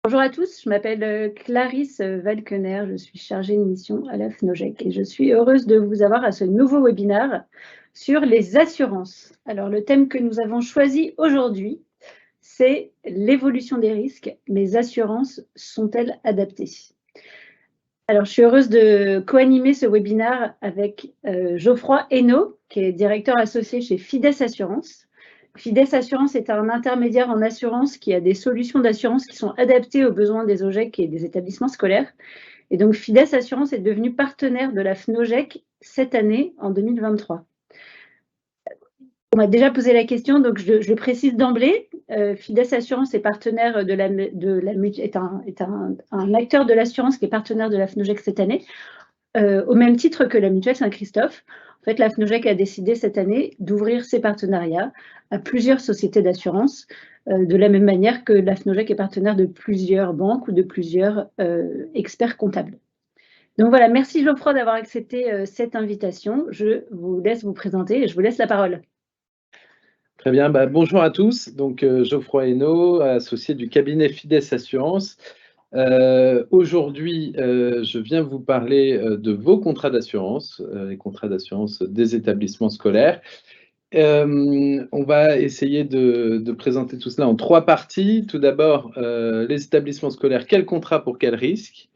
Bonjour à tous, je m'appelle Clarisse Valkener, je suis chargée de mission à la FNOGEC et je suis heureuse de vous avoir à ce nouveau webinaire sur les assurances. Alors le thème que nous avons choisi aujourd'hui, c'est l'évolution des risques. Mes assurances sont-elles adaptées? Alors je suis heureuse de co-animer ce webinaire avec Geoffroy Hainaut, qui est directeur associé chez Fides Assurance. Fides Assurance est un intermédiaire en assurance qui a des solutions d'assurance qui sont adaptées aux besoins des OGEC et des établissements scolaires. Et donc, Fides Assurance est devenu partenaire de la FNOGEC cette année, en 2023. On m'a déjà posé la question, donc je précise d'emblée. Fides Assurance est partenaire est un acteur de l'assurance qui est partenaire de la FNOGEC cette année, au même titre que la Mutuelle Saint-Christophe. En fait, la FNOGEC a décidé cette année d'ouvrir ses partenariats à plusieurs sociétés d'assurance, de la même manière que la FNOGEC est partenaire de plusieurs banques ou de plusieurs experts comptables. Donc voilà, merci Geoffroy d'avoir accepté cette invitation. Je vous laisse vous présenter et je vous laisse la parole. Très bien, bonjour à tous. Donc, Geoffroy Hainaut, associé du cabinet Fides Assurance. Aujourd'hui, je viens vous parler de vos contrats d'assurance, les contrats d'assurance des établissements scolaires. On va essayer de présenter tout cela en 3 parties. Tout d'abord, les établissements scolaires, quel contrat pour quel risque?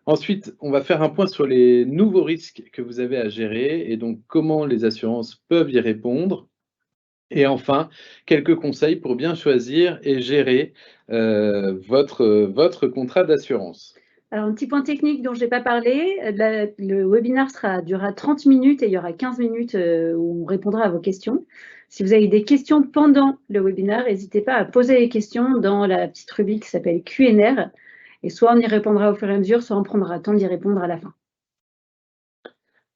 Ensuite, on va faire un point sur les nouveaux risques que vous avez à gérer et donc comment les assurances peuvent y répondre. Et enfin, quelques conseils pour bien choisir et gérer votre contrat d'assurance. Alors, un petit point technique dont je n'ai pas parlé, le webinaire durera 30 minutes et il y aura 15 minutes où on répondra à vos questions. Si vous avez des questions pendant le webinaire, n'hésitez pas à poser les questions dans la petite rubrique qui s'appelle Q&R. Et soit on y répondra au fur et à mesure, soit on prendra le temps d'y répondre à la fin.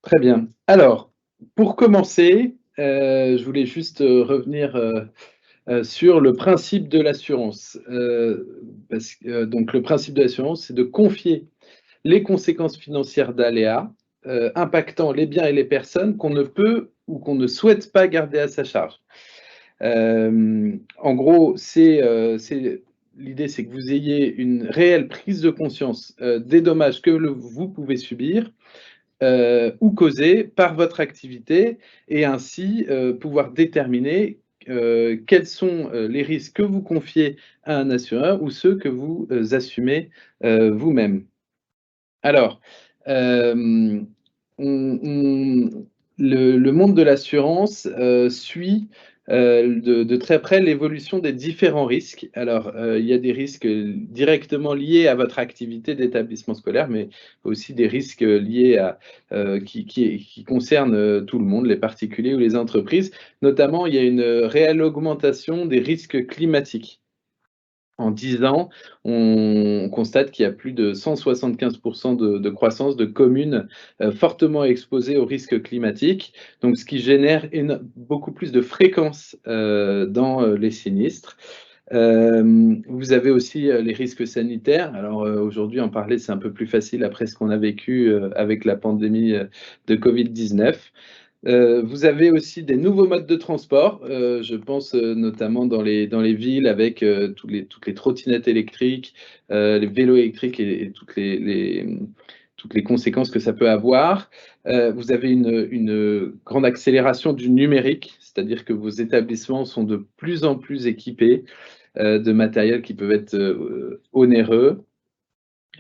Très bien. Alors, pour commencer, je voulais juste revenir sur le principe de l'assurance. Donc, le principe de l'assurance, c'est de confier les conséquences financières d'aléas impactant les biens et les personnes qu'on ne peut ou qu'on ne souhaite pas garder à sa charge. En gros, l'idée, c'est que vous ayez une réelle prise de conscience des dommages que vous pouvez subir ou causer par votre activité et ainsi pouvoir déterminer quels sont les risques que vous confiez à un assureur ou ceux que vous assumez vous-même. Alors, le monde de l'assurance suit de très près l'évolution des différents risques. Alors, il y a des risques directement liés à votre activité d'établissement scolaire, mais aussi des risques liés qui concernent tout le monde, les particuliers ou les entreprises. Notamment, il y a une réelle augmentation des risques climatiques. En 10 ans, on constate qu'il y a plus de 175% de croissance de communes fortement exposées aux risques climatiques, donc ce qui génère beaucoup plus de fréquences dans les sinistres. Vous avez aussi les risques sanitaires. Alors aujourd'hui, en parler, c'est un peu plus facile après ce qu'on a vécu avec la pandémie de Covid-19. Vous avez aussi des nouveaux modes de transport, je pense notamment dans les villes avec toutes les trottinettes électriques, les vélos électriques et toutes les conséquences que ça peut avoir. Vous avez une grande accélération du numérique, c'est-à-dire que vos établissements sont de plus en plus équipés de matériel qui peuvent être onéreux.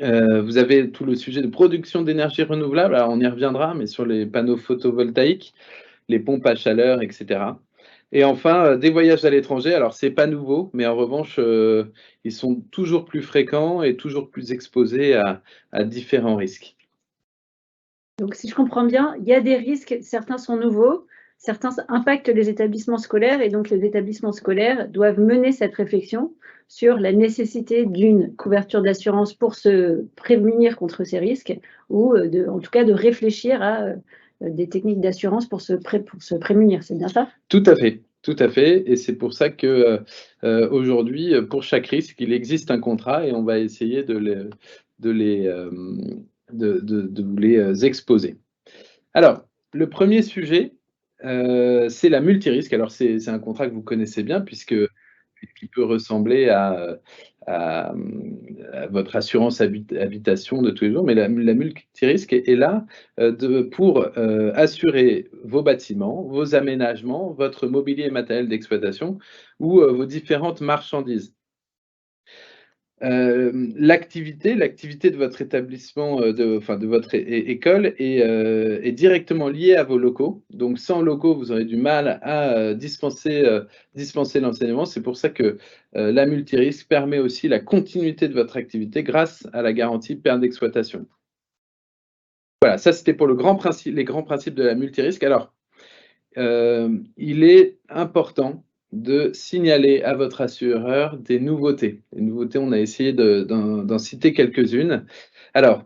Vous avez tout le sujet de production d'énergie renouvelable, alors on y reviendra, mais sur les panneaux photovoltaïques, les pompes à chaleur, etc. Et enfin, des voyages à l'étranger, alors c'est pas nouveau, mais en revanche, ils sont toujours plus fréquents et toujours plus exposés à différents risques. Donc, si je comprends bien, il y a des risques, certains sont nouveaux, certains impactent les établissements scolaires et donc les établissements scolaires doivent mener cette réflexion sur la nécessité d'une couverture d'assurance pour se prémunir contre ces risques ou en tout cas de réfléchir à des techniques d'assurance pour se prémunir. C'est bien ça? Tout à fait. Tout à fait, et c'est pour ça que aujourd'hui, pour chaque risque, il existe un contrat et on va essayer de vous les exposer. Alors, le premier sujet, c'est la multirisque. Alors, c'est un contrat que vous connaissez bien puisque qui peut ressembler à votre assurance habitation de tous les jours, mais la multirisque est là pour assurer vos bâtiments, vos aménagements, votre mobilier et matériel d'exploitation ou vos différentes marchandises. L'activité de votre établissement, de votre école est directement liée à vos locaux. Donc sans locaux, vous aurez du mal à dispenser l'enseignement. C'est pour ça que la multirisque permet aussi la continuité de votre activité grâce à la garantie perte d'exploitation. Voilà, ça c'était pour les grands principes de la multirisque. Alors, il est important de signaler à votre assureur des nouveautés. Les nouveautés, on a essayé d'en citer quelques-unes. Alors,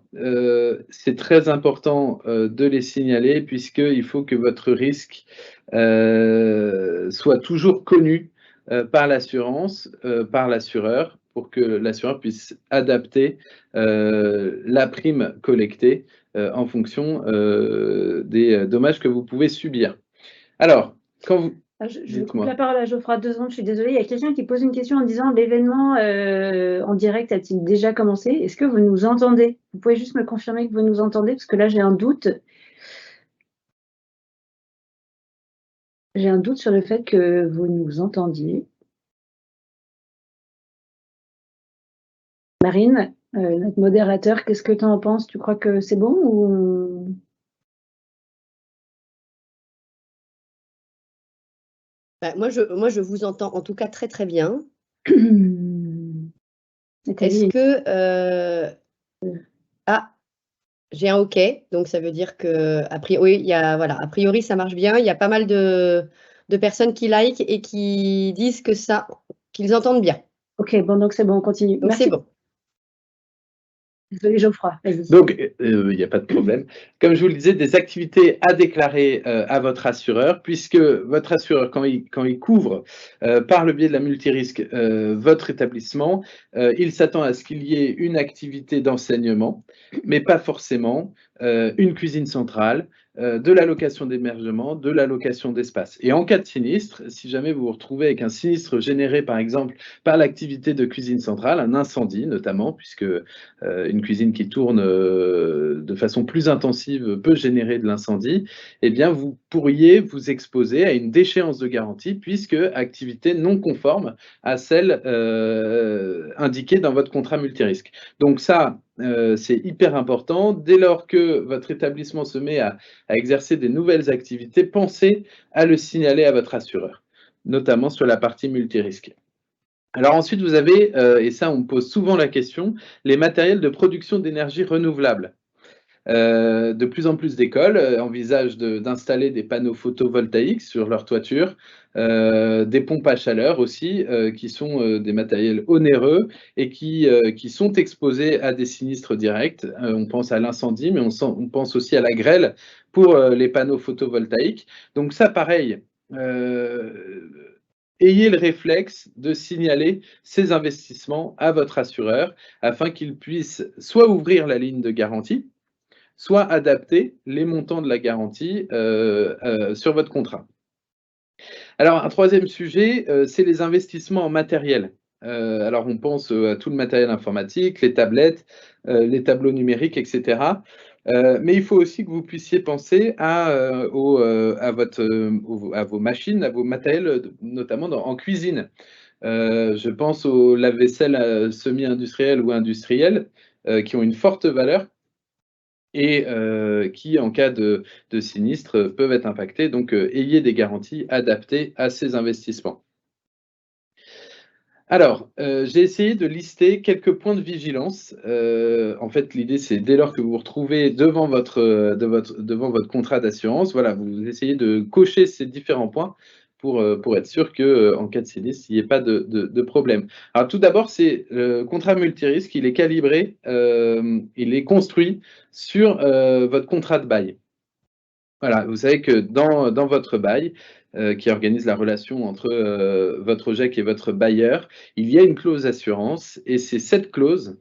c'est très important de les signaler puisqu'il faut que votre risque soit toujours connu par l'assurance, par l'assureur, pour que l'assureur puisse adapter la prime collectée en fonction des dommages que vous pouvez subir. Alors, quand vous... Je coupe la parole à Geoffroy 2 secondes, je suis désolée. Il y a quelqu'un qui pose une question en disant l'événement en direct a-t-il déjà commencé? Est-ce que vous nous entendez? Vous pouvez juste me confirmer que vous nous entendez, parce que là j'ai un doute. J'ai un doute sur le fait que vous nous entendiez. Marine, notre modérateur, qu'est-ce que tu en penses? Tu crois que c'est bon ou... Bah, moi, je vous entends en tout cas très très bien. Est-ce que... Ah, j'ai un OK, donc ça veut dire que a priori ça marche bien. Il y a pas mal de personnes qui like et qui disent qu'ils entendent bien. OK, bon, donc c'est bon, on continue. Donc c'est bon. Désolé Geoffroy. Donc, il n'y a pas de problème. Comme je vous le disais, des activités à déclarer à votre assureur, puisque votre assureur, quand il couvre par le biais de la multirisque votre établissement, il s'attend à ce qu'il y ait une activité d'enseignement, mais pas forcément une cuisine centrale, de la location d'hébergement, de la location d'espace. Et en cas de sinistre, si jamais vous vous retrouvez avec un sinistre généré par exemple par l'activité de cuisine centrale, un incendie notamment, puisque une cuisine qui tourne de façon plus intensive peut générer de l'incendie, eh bien vous pourriez vous exposer à une déchéance de garantie puisque activité non conforme à celle indiquée dans votre contrat multirisque. Donc ça, c'est hyper important. Dès lors que votre établissement se met à exercer des nouvelles activités, pensez à le signaler à votre assureur, notamment sur la partie multirisque. Alors ensuite, vous avez, et ça on me pose souvent la question, les matériels de production d'énergie renouvelable. De plus en plus d'écoles envisagent d'installer des panneaux photovoltaïques sur leur toiture, des pompes à chaleur aussi, qui sont des matériels onéreux et qui sont exposés à des sinistres directs. On pense à l'incendie, mais on pense aussi à la grêle pour les panneaux photovoltaïques. Donc ça, pareil, ayez le réflexe de signaler ces investissements à votre assureur afin qu'il puisse soit ouvrir la ligne de garantie, soit adapter les montants de la garantie sur votre contrat. Alors, un troisième sujet, c'est les investissements en matériel. Alors, on pense à tout le matériel informatique, les tablettes, les tableaux numériques, etc. Mais il faut aussi que vous puissiez penser à vos machines, à vos matériels, notamment en cuisine. Je pense aux lave-vaisselle semi-industriels ou industriels qui ont une forte valeur et qui, en cas de sinistre, peuvent être impactés. Donc, ayez des garanties adaptées à ces investissements. Alors, j'ai essayé de lister quelques points de vigilance. En fait, l'idée, c'est dès lors que vous vous retrouvez devant votre contrat d'assurance, voilà, vous essayez de cocher ces différents points pour être sûr qu'en cas de sinistre, il n'y ait pas de problème. Alors, tout d'abord, c'est le contrat multirisque, il est calibré, il est construit sur votre contrat de bail. Voilà, vous savez que dans votre bail, qui organise la relation entre votre GEC et votre bailleur, il y a une clause assurance et c'est cette clause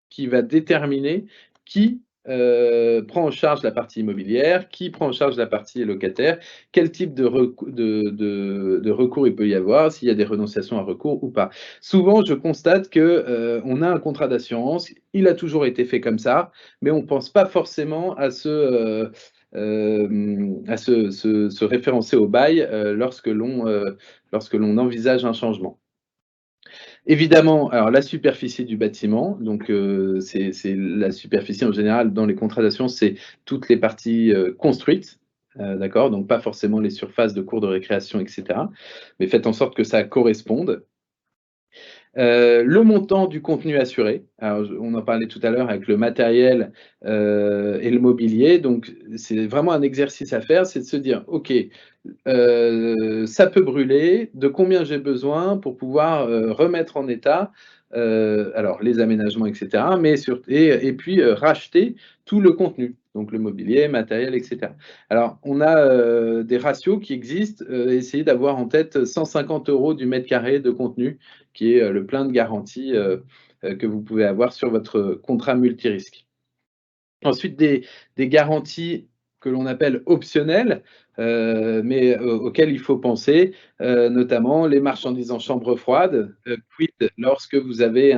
qui va déterminer qui prend en charge la partie immobilière, qui prend en charge la partie locataire, quel type de recours il peut y avoir, s'il y a des renonciations à recours ou pas. Souvent, je constate qu'on a un contrat d'assurance, il a toujours été fait comme ça, mais on ne pense pas forcément à se référencer au bail lorsque l'on envisage un changement. Évidemment, alors la superficie du bâtiment, donc c'est la superficie en général dans les contrats d'assurance, c'est toutes les parties construites, d'accord? Donc pas forcément les surfaces de cours de récréation, etc. Mais faites en sorte que ça corresponde. Le montant du contenu assuré, alors on en parlait tout à l'heure avec le matériel et le mobilier, donc c'est vraiment un exercice à faire, c'est de se dire, OK, ça peut brûler, de combien j'ai besoin pour pouvoir remettre en état alors les aménagements, etc., mais et puis racheter tout le contenu, donc le mobilier, matériel, etc. Alors, on a des ratios qui existent, essayez d'avoir en tête 150 € du mètre carré de contenu, qui est le plein de garantie que vous pouvez avoir sur votre contrat multirisque. Ensuite, des garanties que l'on appelle optionnelles, mais auxquelles il faut penser, notamment les marchandises en chambre froide. Quid lorsque vous avez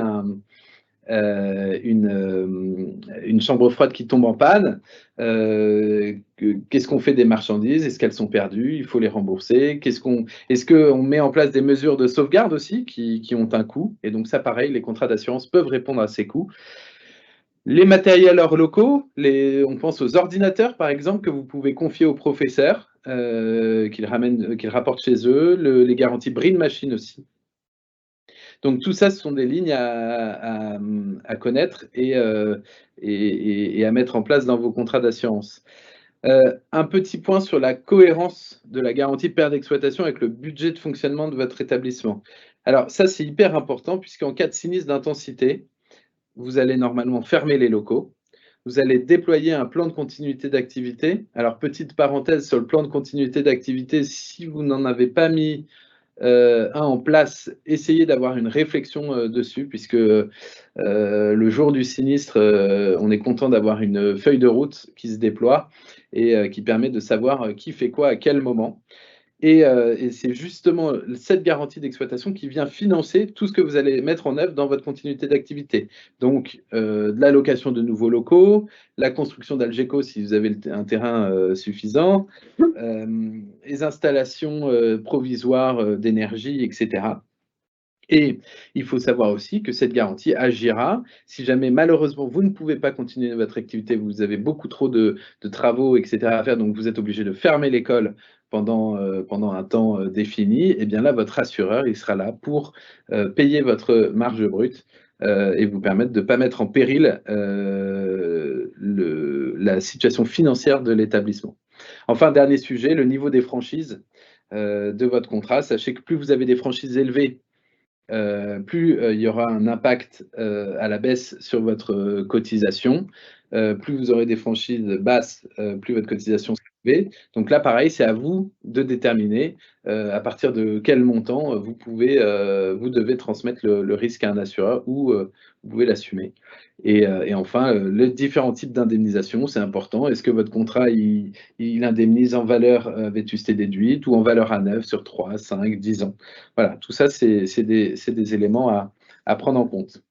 une chambre froide qui tombe en panne, qu'est-ce qu'on fait des marchandises? Est-ce qu'elles sont perdues? Il faut les rembourser. Est-ce qu'on met en place des mesures de sauvegarde aussi qui ont un coût? Et donc ça, pareil, les contrats d'assurance peuvent répondre à ces coûts. Les matériels hors locaux, on pense aux ordinateurs, par exemple, que vous pouvez confier aux professeurs, qu'ils rapportent chez eux, les garanties Brin Machine aussi. Donc tout ça, ce sont des lignes à connaître et à mettre en place dans vos contrats d'assurance. Un petit point sur la cohérence de la garantie perte d'exploitation avec le budget de fonctionnement de votre établissement. Alors ça, c'est hyper important puisqu'en cas de sinistre d'intensité, vous allez normalement fermer les locaux. Vous allez déployer un plan de continuité d'activité. Alors, petite parenthèse sur le plan de continuité d'activité, si vous n'en avez pas mis un en place, essayez d'avoir une réflexion dessus, puisque le jour du sinistre, on est content d'avoir une feuille de route qui se déploie et qui permet de savoir qui fait quoi à quel moment. Et c'est justement cette garantie d'exploitation qui vient financer tout ce que vous allez mettre en œuvre dans votre continuité d'activité. Donc, de la location de nouveaux locaux, la construction d'Algeco si vous avez un terrain suffisant, les installations provisoires d'énergie, etc. Et il faut savoir aussi que cette garantie agira si jamais malheureusement vous ne pouvez pas continuer votre activité, vous avez beaucoup trop de travaux, etc. à faire, donc vous êtes obligé de fermer l'école pendant un temps défini, et bien là, votre assureur, il sera là pour payer votre marge brute et vous permettre de ne pas mettre en péril la situation financière de l'établissement. Enfin, dernier sujet, le niveau des franchises de votre contrat. Sachez que plus vous avez des franchises élevées, plus il y aura un impact à la baisse sur votre cotisation. Plus vous aurez des franchises basses, plus votre cotisation sera élevée. Donc là, pareil, c'est à vous de déterminer à partir de quel montant vous devez transmettre le risque à un assureur ou vous pouvez l'assumer. Et enfin, les différents types d'indemnisation, c'est important. Est-ce que votre contrat, il indemnise en valeur vétusté déduite ou en valeur à neuf sur 3, 5, 10 ans? Voilà, tout ça, c'est des éléments à prendre en compte.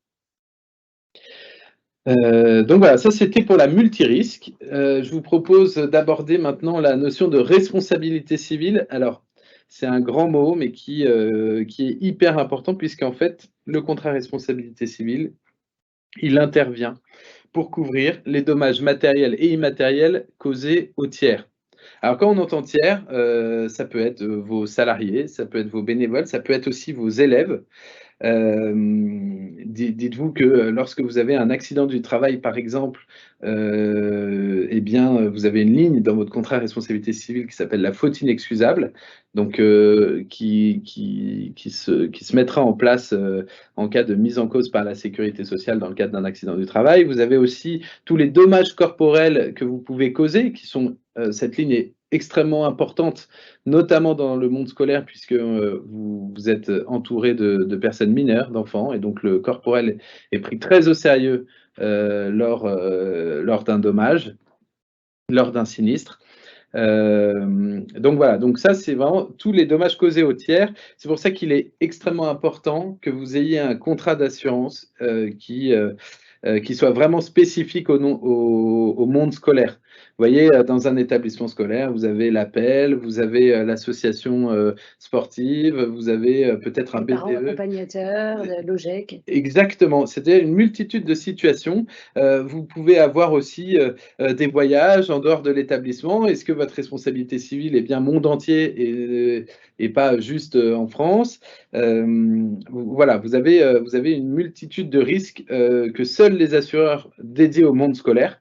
Donc voilà, ça c'était pour la multirisque. Je vous propose d'aborder maintenant la notion de responsabilité civile. Alors, c'est un grand mot, mais qui est hyper important puisqu'en fait, le contrat responsabilité civile, il intervient pour couvrir les dommages matériels et immatériels causés aux tiers. Alors quand on entend tiers, ça peut être vos salariés, ça peut être vos bénévoles, ça peut être aussi vos élèves. Dites-vous que lorsque vous avez un accident du travail, par exemple, eh bien, vous avez une ligne dans votre contrat de responsabilité civile qui s'appelle la faute inexcusable, donc qui se mettra en place en cas de mise en cause par la sécurité sociale dans le cadre d'un accident du travail. Vous avez aussi tous les dommages corporels que vous pouvez causer, qui sont cette ligne est extrêmement importante, notamment dans le monde scolaire, puisque vous êtes entouré de personnes mineures, d'enfants, et donc le corporel est pris très au sérieux lors d'un dommage, lors d'un sinistre. Donc voilà, donc ça c'est vraiment tous les dommages causés au tiers. C'est pour ça qu'il est extrêmement important que vous ayez un contrat d'assurance qui soit vraiment spécifique au monde scolaire. Vous voyez, dans un établissement scolaire, vous avez l'appel, vous avez l'association sportive, vous avez peut-être un Les parents BPE. accompagnateurs, de l'OGEC. Exactement, c'était une multitude de situations. Vous pouvez avoir aussi des voyages en dehors de l'établissement. Est-ce que votre responsabilité civile est bien monde entier et pas juste en France? Voilà, vous avez une multitude de risques que seuls les assureurs dédiés au monde scolaire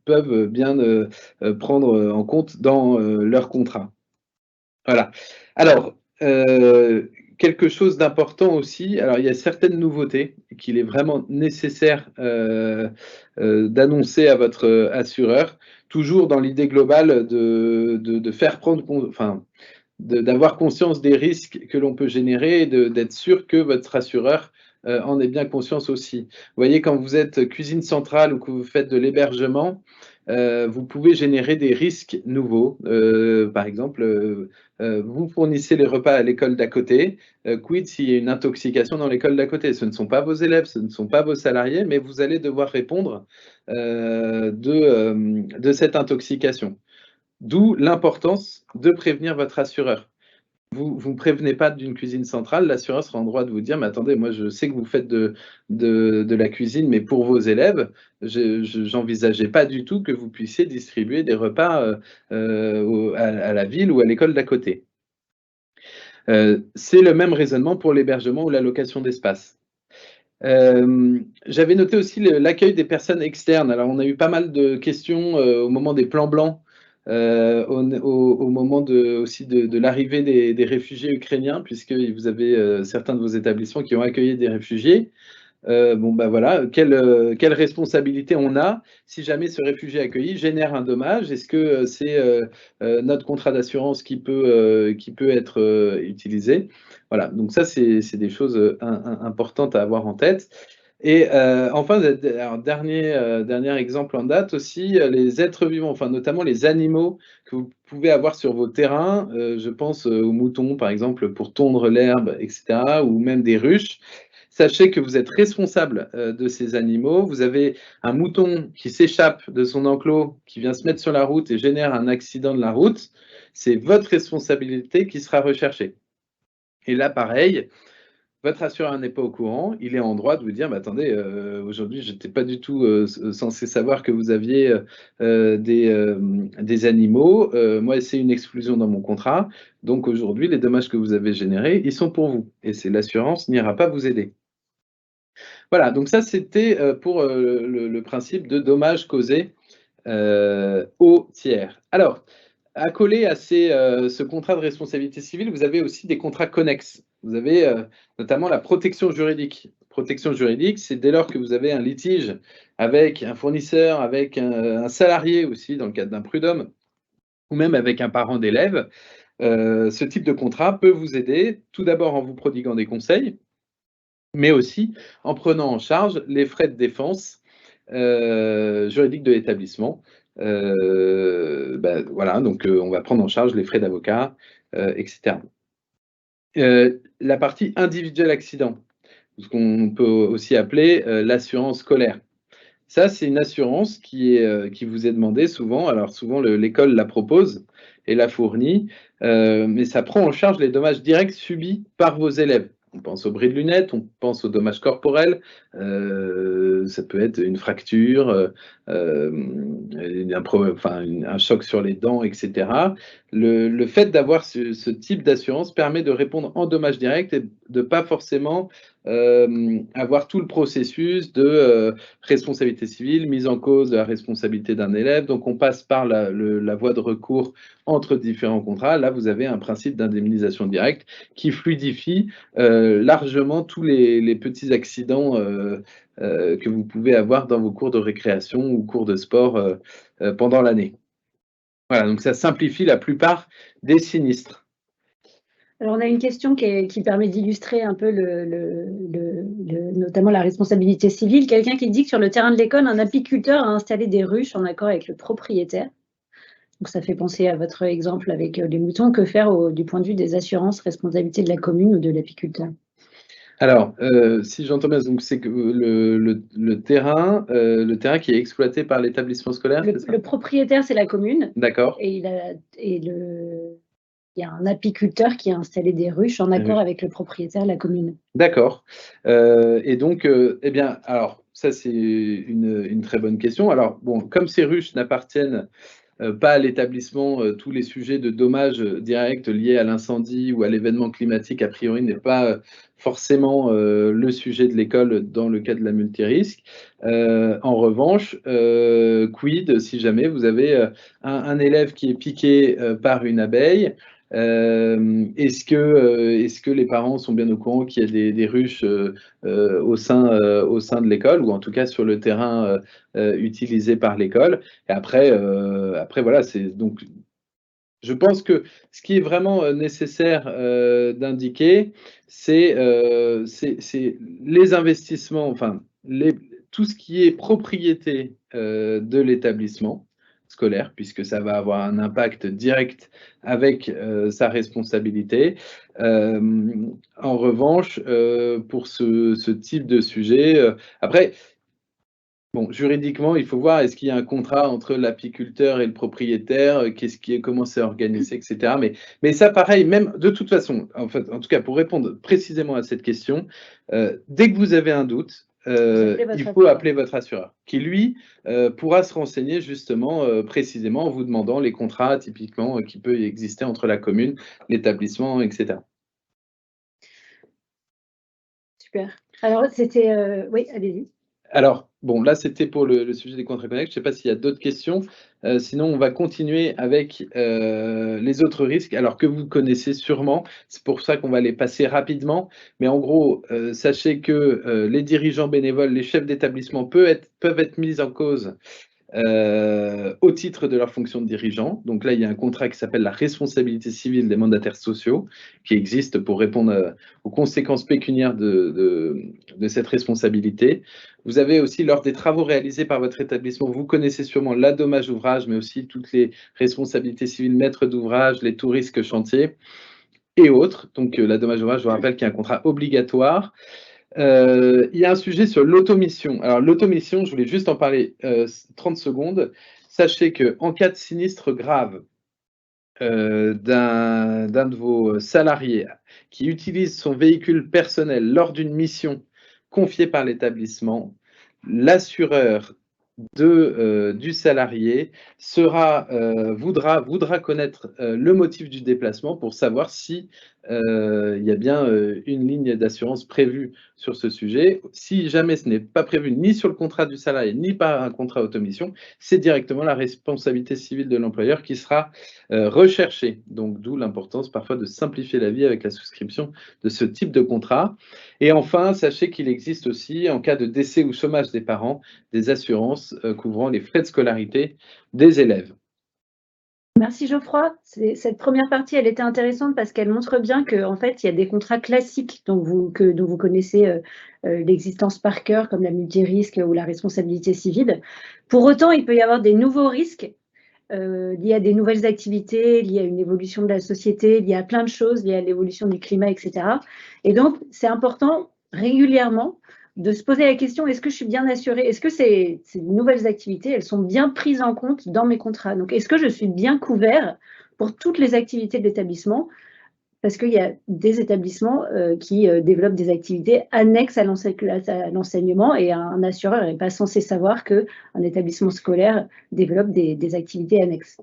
peuvent bien prendre en compte dans leur contrat. Voilà. Alors, quelque chose d'important aussi, alors il y a certaines nouveautés qu'il est vraiment nécessaire d'annoncer à votre assureur, toujours dans l'idée globale de faire prendre, enfin, d'avoir conscience des risques que l'on peut générer et d'être sûr que votre assureur en ait bien conscience aussi. Vous voyez, quand vous êtes cuisine centrale ou que vous faites de l'hébergement, vous pouvez générer des risques nouveaux. Par exemple, vous fournissez les repas à l'école d'à côté. Quid s'il y a une intoxication dans l'école d'à côté? Ce ne sont pas vos élèves, ce ne sont pas vos salariés, mais vous allez devoir répondre de cette intoxication. D'où l'importance de prévenir votre assureur. Vous ne prévenez pas d'une cuisine centrale, l'assureur sera en droit de vous dire: «Mais attendez, moi je sais que vous faites de la cuisine, mais pour vos élèves, j'envisageais pas du tout que vous puissiez distribuer des repas à la ville ou à l'école d'à côté». C'est le même raisonnement pour l'hébergement ou la location d'espace. J'avais noté aussi l'accueil des personnes externes. Alors, on a eu pas mal de questions au moment des plans blancs, au moment aussi de l'arrivée des réfugiés ukrainiens, puisque vous avez certains de vos établissements qui ont accueilli des réfugiés. Bon, bah voilà, quelle responsabilité on a si jamais ce réfugié accueilli génère un dommage? Est-ce que c'est notre contrat d'assurance qui peut être utilisé? Voilà, donc ça, c'est des choses importantes à avoir en tête. Et enfin, alors dernier exemple en date aussi, les êtres vivants, enfin notamment les animaux que vous pouvez avoir sur vos terrains. Je pense aux moutons, par exemple, pour tondre l'herbe, et cetera, ou même des ruches. Sachez que vous êtes responsable de ces animaux. Vous avez un mouton qui s'échappe de son enclos, qui vient se mettre sur la route et génère un accident de la route. C'est votre responsabilité qui sera recherchée. Et là, pareil, votre assureur n'est pas au courant, il est en droit de vous dire: «Mais attendez, aujourd'hui, je n'étais pas du tout censé savoir que vous aviez des animaux. Moi, c'est une exclusion dans mon contrat. Donc aujourd'hui, les dommages que vous avez générés, ils sont pour vous. Et l'assurance n'ira pas vous aider». Voilà, donc ça, c'était pour le principe de dommages causés au tiers. Alors, accolé à ce contrat de responsabilité civile, vous avez aussi des contrats connexes. Vous avez notamment la protection juridique. Protection juridique, c'est dès lors que vous avez un litige avec un fournisseur, avec un salarié aussi, dans le cadre d'un prud'homme, ou même avec un parent d'élève, ce type de contrat peut vous aider, tout d'abord en vous prodiguant des conseils, mais aussi en prenant en charge les frais de défense juridique de l'établissement. Voilà, donc on va prendre en charge les frais d'avocat, etc. La partie individuel accident, ce qu'on peut aussi appeler l'assurance scolaire. Ça, c'est une assurance qui vous est demandée souvent. Alors souvent, l'école la propose et la fournit, mais ça prend en charge les dommages directs subis par vos élèves. On pense au bris de lunettes, on pense aux dommages corporels, ça peut être une fracture, un choc sur les dents, etc. Le fait d'avoir ce type d'assurance permet de répondre en dommages directs et de ne pas forcément avoir tout le processus de responsabilité civile, mise en cause de la responsabilité d'un élève. Donc on passe par la voie de recours entre différents contrats. Là, vous avez un principe d'indemnisation directe qui fluidifie largement tous les petits accidents que vous pouvez avoir dans vos cours de récréation ou cours de sport pendant l'année. Voilà, donc ça simplifie la plupart des sinistres. Alors, on a une question qui permet d'illustrer un peu notamment la responsabilité civile. Quelqu'un qui dit que sur le terrain de l'école, un apiculteur a installé des ruches en accord avec le propriétaire. Donc ça fait penser à votre exemple avec les moutons. Que faire du point de vue des assurances, responsabilité de la commune ou de l'apiculteur? Alors, si j'entends bien, donc c'est que le terrain qui est exploité par l'établissement scolaire, c'est ça? Le propriétaire, c'est la commune. D'accord. Et il y a un apiculteur qui a installé des ruches en accord avec le propriétaire, la commune. D'accord. Et donc, eh bien, alors, ça, c'est une très bonne question. Alors, bon, comme ces ruches n'appartiennent pas à l'établissement, tous les sujets de dommages directs liés à l'incendie ou à l'événement climatique, a priori, n'est pas forcément le sujet de l'école dans le cas de la multirisque. En revanche, quid si jamais vous avez un élève qui est piqué par une abeille? Est-ce que les parents sont bien au courant qu'il y a des ruches au sein de l'école, ou en tout cas sur le terrain utilisé par l'école? Et après voilà, c'est donc, je pense que ce qui est vraiment nécessaire d'indiquer, c'est les investissements, enfin, tout ce qui est propriété de l'établissement scolaire, puisque ça va avoir un impact direct avec sa responsabilité. En revanche, pour ce type de sujet, après, bon, juridiquement, il faut voir, est-ce qu'il y a un contrat entre l'apiculteur et le propriétaire, comment c'est organisé, etc. Mais ça, pareil, même de toute façon, en fait, en tout cas, pour répondre précisément à cette question, dès que vous avez un doute, il faut appeler votre assureur, qui lui pourra se renseigner justement précisément en vous demandant les contrats typiquement qui peut exister entre la commune, l'établissement, etc. Super. Alors, c'était... oui, allez-y. Alors, bon, là, c'était pour le sujet des contrats connexes. Je ne sais pas s'il y a d'autres questions. Sinon, on va continuer avec les autres risques, alors que vous connaissez sûrement. C'est pour ça qu'on va les passer rapidement. Mais en gros, sachez que les dirigeants bénévoles, les chefs d'établissement peuvent être mis en cause au titre de leur fonction de dirigeant. Donc là, il y a un contrat qui s'appelle la responsabilité civile des mandataires sociaux, qui existe pour répondre aux conséquences pécuniaires de cette responsabilité. Vous avez aussi, lors des travaux réalisés par votre établissement, vous connaissez sûrement la dommage ouvrage, mais aussi toutes les responsabilités civiles, maître d'ouvrage, les tout risques chantiers et autres. Donc la dommage ouvrage, je vous rappelle qu'il y a un contrat obligatoire. Il y a un sujet sur l'automission. Alors, l'automission, je voulais juste en parler 30 secondes. Sachez qu'en cas de sinistre grave d'un de vos salariés qui utilise son véhicule personnel lors d'une mission confiée par l'établissement, l'assureur du salarié voudra connaître le motif du déplacement pour savoir si il y a bien une ligne d'assurance prévue sur ce sujet. Si jamais ce n'est pas prévu ni sur le contrat du salarié, ni par un contrat automission, c'est directement la responsabilité civile de l'employeur qui sera recherchée. Donc, d'où l'importance parfois de simplifier la vie avec la souscription de ce type de contrat. Et enfin, sachez qu'il existe aussi, en cas de décès ou chômage des parents, des assurances couvrant les frais de scolarité des élèves. Merci Geoffroy. Cette première partie, elle était intéressante parce qu'elle montre bien qu'en fait, il y a des contrats classiques dont vous connaissez l'existence par cœur, comme la multirisque ou la responsabilité civile. Pour autant, il peut y avoir des nouveaux risques liés à des nouvelles activités, liés à une évolution de la société, liés à plein de choses, liés à l'évolution du climat, etc. Et donc, c'est important régulièrement de se poser la question, est-ce que je suis bien assurée? Est-ce que ces nouvelles activités, elles sont bien prises en compte dans mes contrats? Donc, est-ce que je suis bien couvert pour toutes les activités de l'établissement? Parce qu'il y a des établissements qui développent des activités annexes à l'enseignement, et un assureur n'est pas censé savoir qu'un établissement scolaire développe des activités annexes.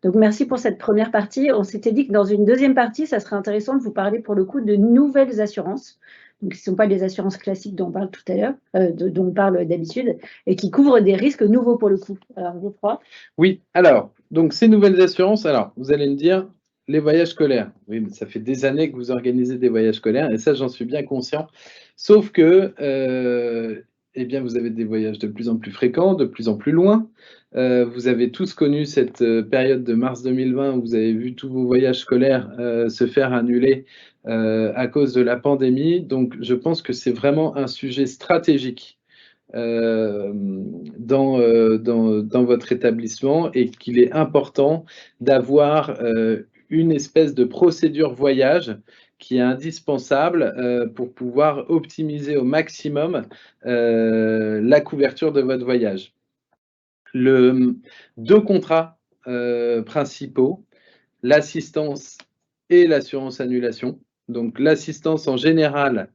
Donc, merci pour cette première partie. On s'était dit que dans une deuxième partie, ça serait intéressant de vous parler pour le coup de nouvelles assurances. Donc, ce ne sont pas les assurances classiques dont on parle tout à l'heure, dont on parle d'habitude, et qui couvrent des risques nouveaux pour le coup. Alors, Geoffroy ? Oui, alors, donc ces nouvelles assurances, alors, vous allez me dire, les voyages scolaires. Oui, mais ça fait des années que vous organisez des voyages scolaires, et ça, j'en suis bien conscient. Sauf que eh bien, vous avez des voyages de plus en plus fréquents, de plus en plus loin. Vous avez tous connu cette période de mars 2020 où vous avez vu tous vos voyages scolaires se faire annuler à cause de la pandémie. Donc, je pense que c'est vraiment un sujet stratégique dans votre établissement et qu'il est important d'avoir une espèce de procédure voyage qui est indispensable pour pouvoir optimiser au maximum la couverture de votre voyage. Deux contrats principaux, l'assistance et l'assurance annulation. Donc l'assistance en général,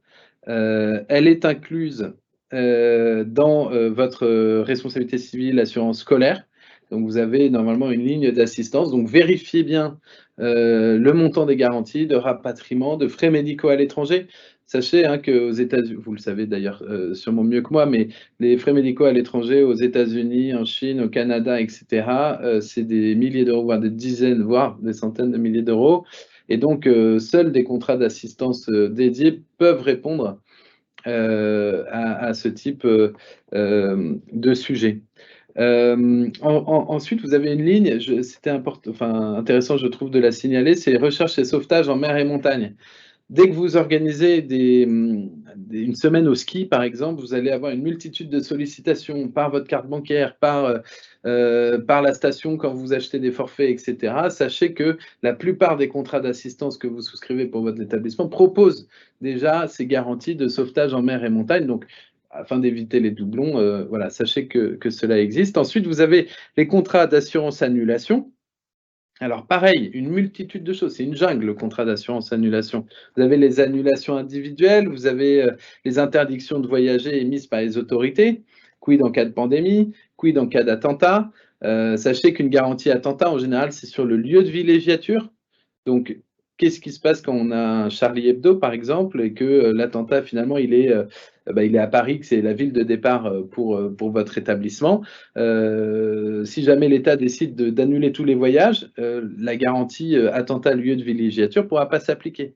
elle est incluse dans votre responsabilité civile, assurance scolaire. Donc vous avez normalement une ligne d'assistance. Donc vérifiez bien le montant des garanties, de rapatriement, de frais médicaux à l'étranger. Sachez qu'aux États-Unis, vous le savez d'ailleurs sûrement mieux que moi, mais les frais médicaux à l'étranger, aux États-Unis, en Chine, au Canada, etc., c'est des milliers d'euros, voire des dizaines, voire des centaines de milliers d'euros. Et donc, seuls des contrats d'assistance dédiés peuvent répondre à ce type de sujet. Ensuite, vous avez une ligne, c'était intéressant, je trouve, de la signaler, c'est recherche et sauvetage en mer et montagne. Dès que vous organisez une semaine au ski, par exemple, vous allez avoir une multitude de sollicitations par votre carte bancaire, par la station quand vous achetez des forfaits, etc. Sachez que la plupart des contrats d'assistance que vous souscrivez pour votre établissement proposent déjà ces garanties de sauvetage en mer et montagne. Donc, afin d'éviter les doublons, voilà, sachez que cela existe. Ensuite, vous avez les contrats d'assurance annulation. Alors pareil, une multitude de choses, c'est une jungle le contrat d'assurance annulation. Vous avez les annulations individuelles, vous avez les interdictions de voyager émises par les autorités, quid en cas de pandémie, quid en cas d'attentat. Sachez qu'une garantie attentat, en général, c'est sur le lieu de villégiature. Donc, qu'est-ce qui se passe quand on a un Charlie Hebdo, par exemple, et que l'attentat, finalement, il est à Paris, que c'est la ville de départ pour votre établissement. Si jamais l'État décide d'annuler tous les voyages, la garantie attentat lieu de villégiature ne pourra pas s'appliquer.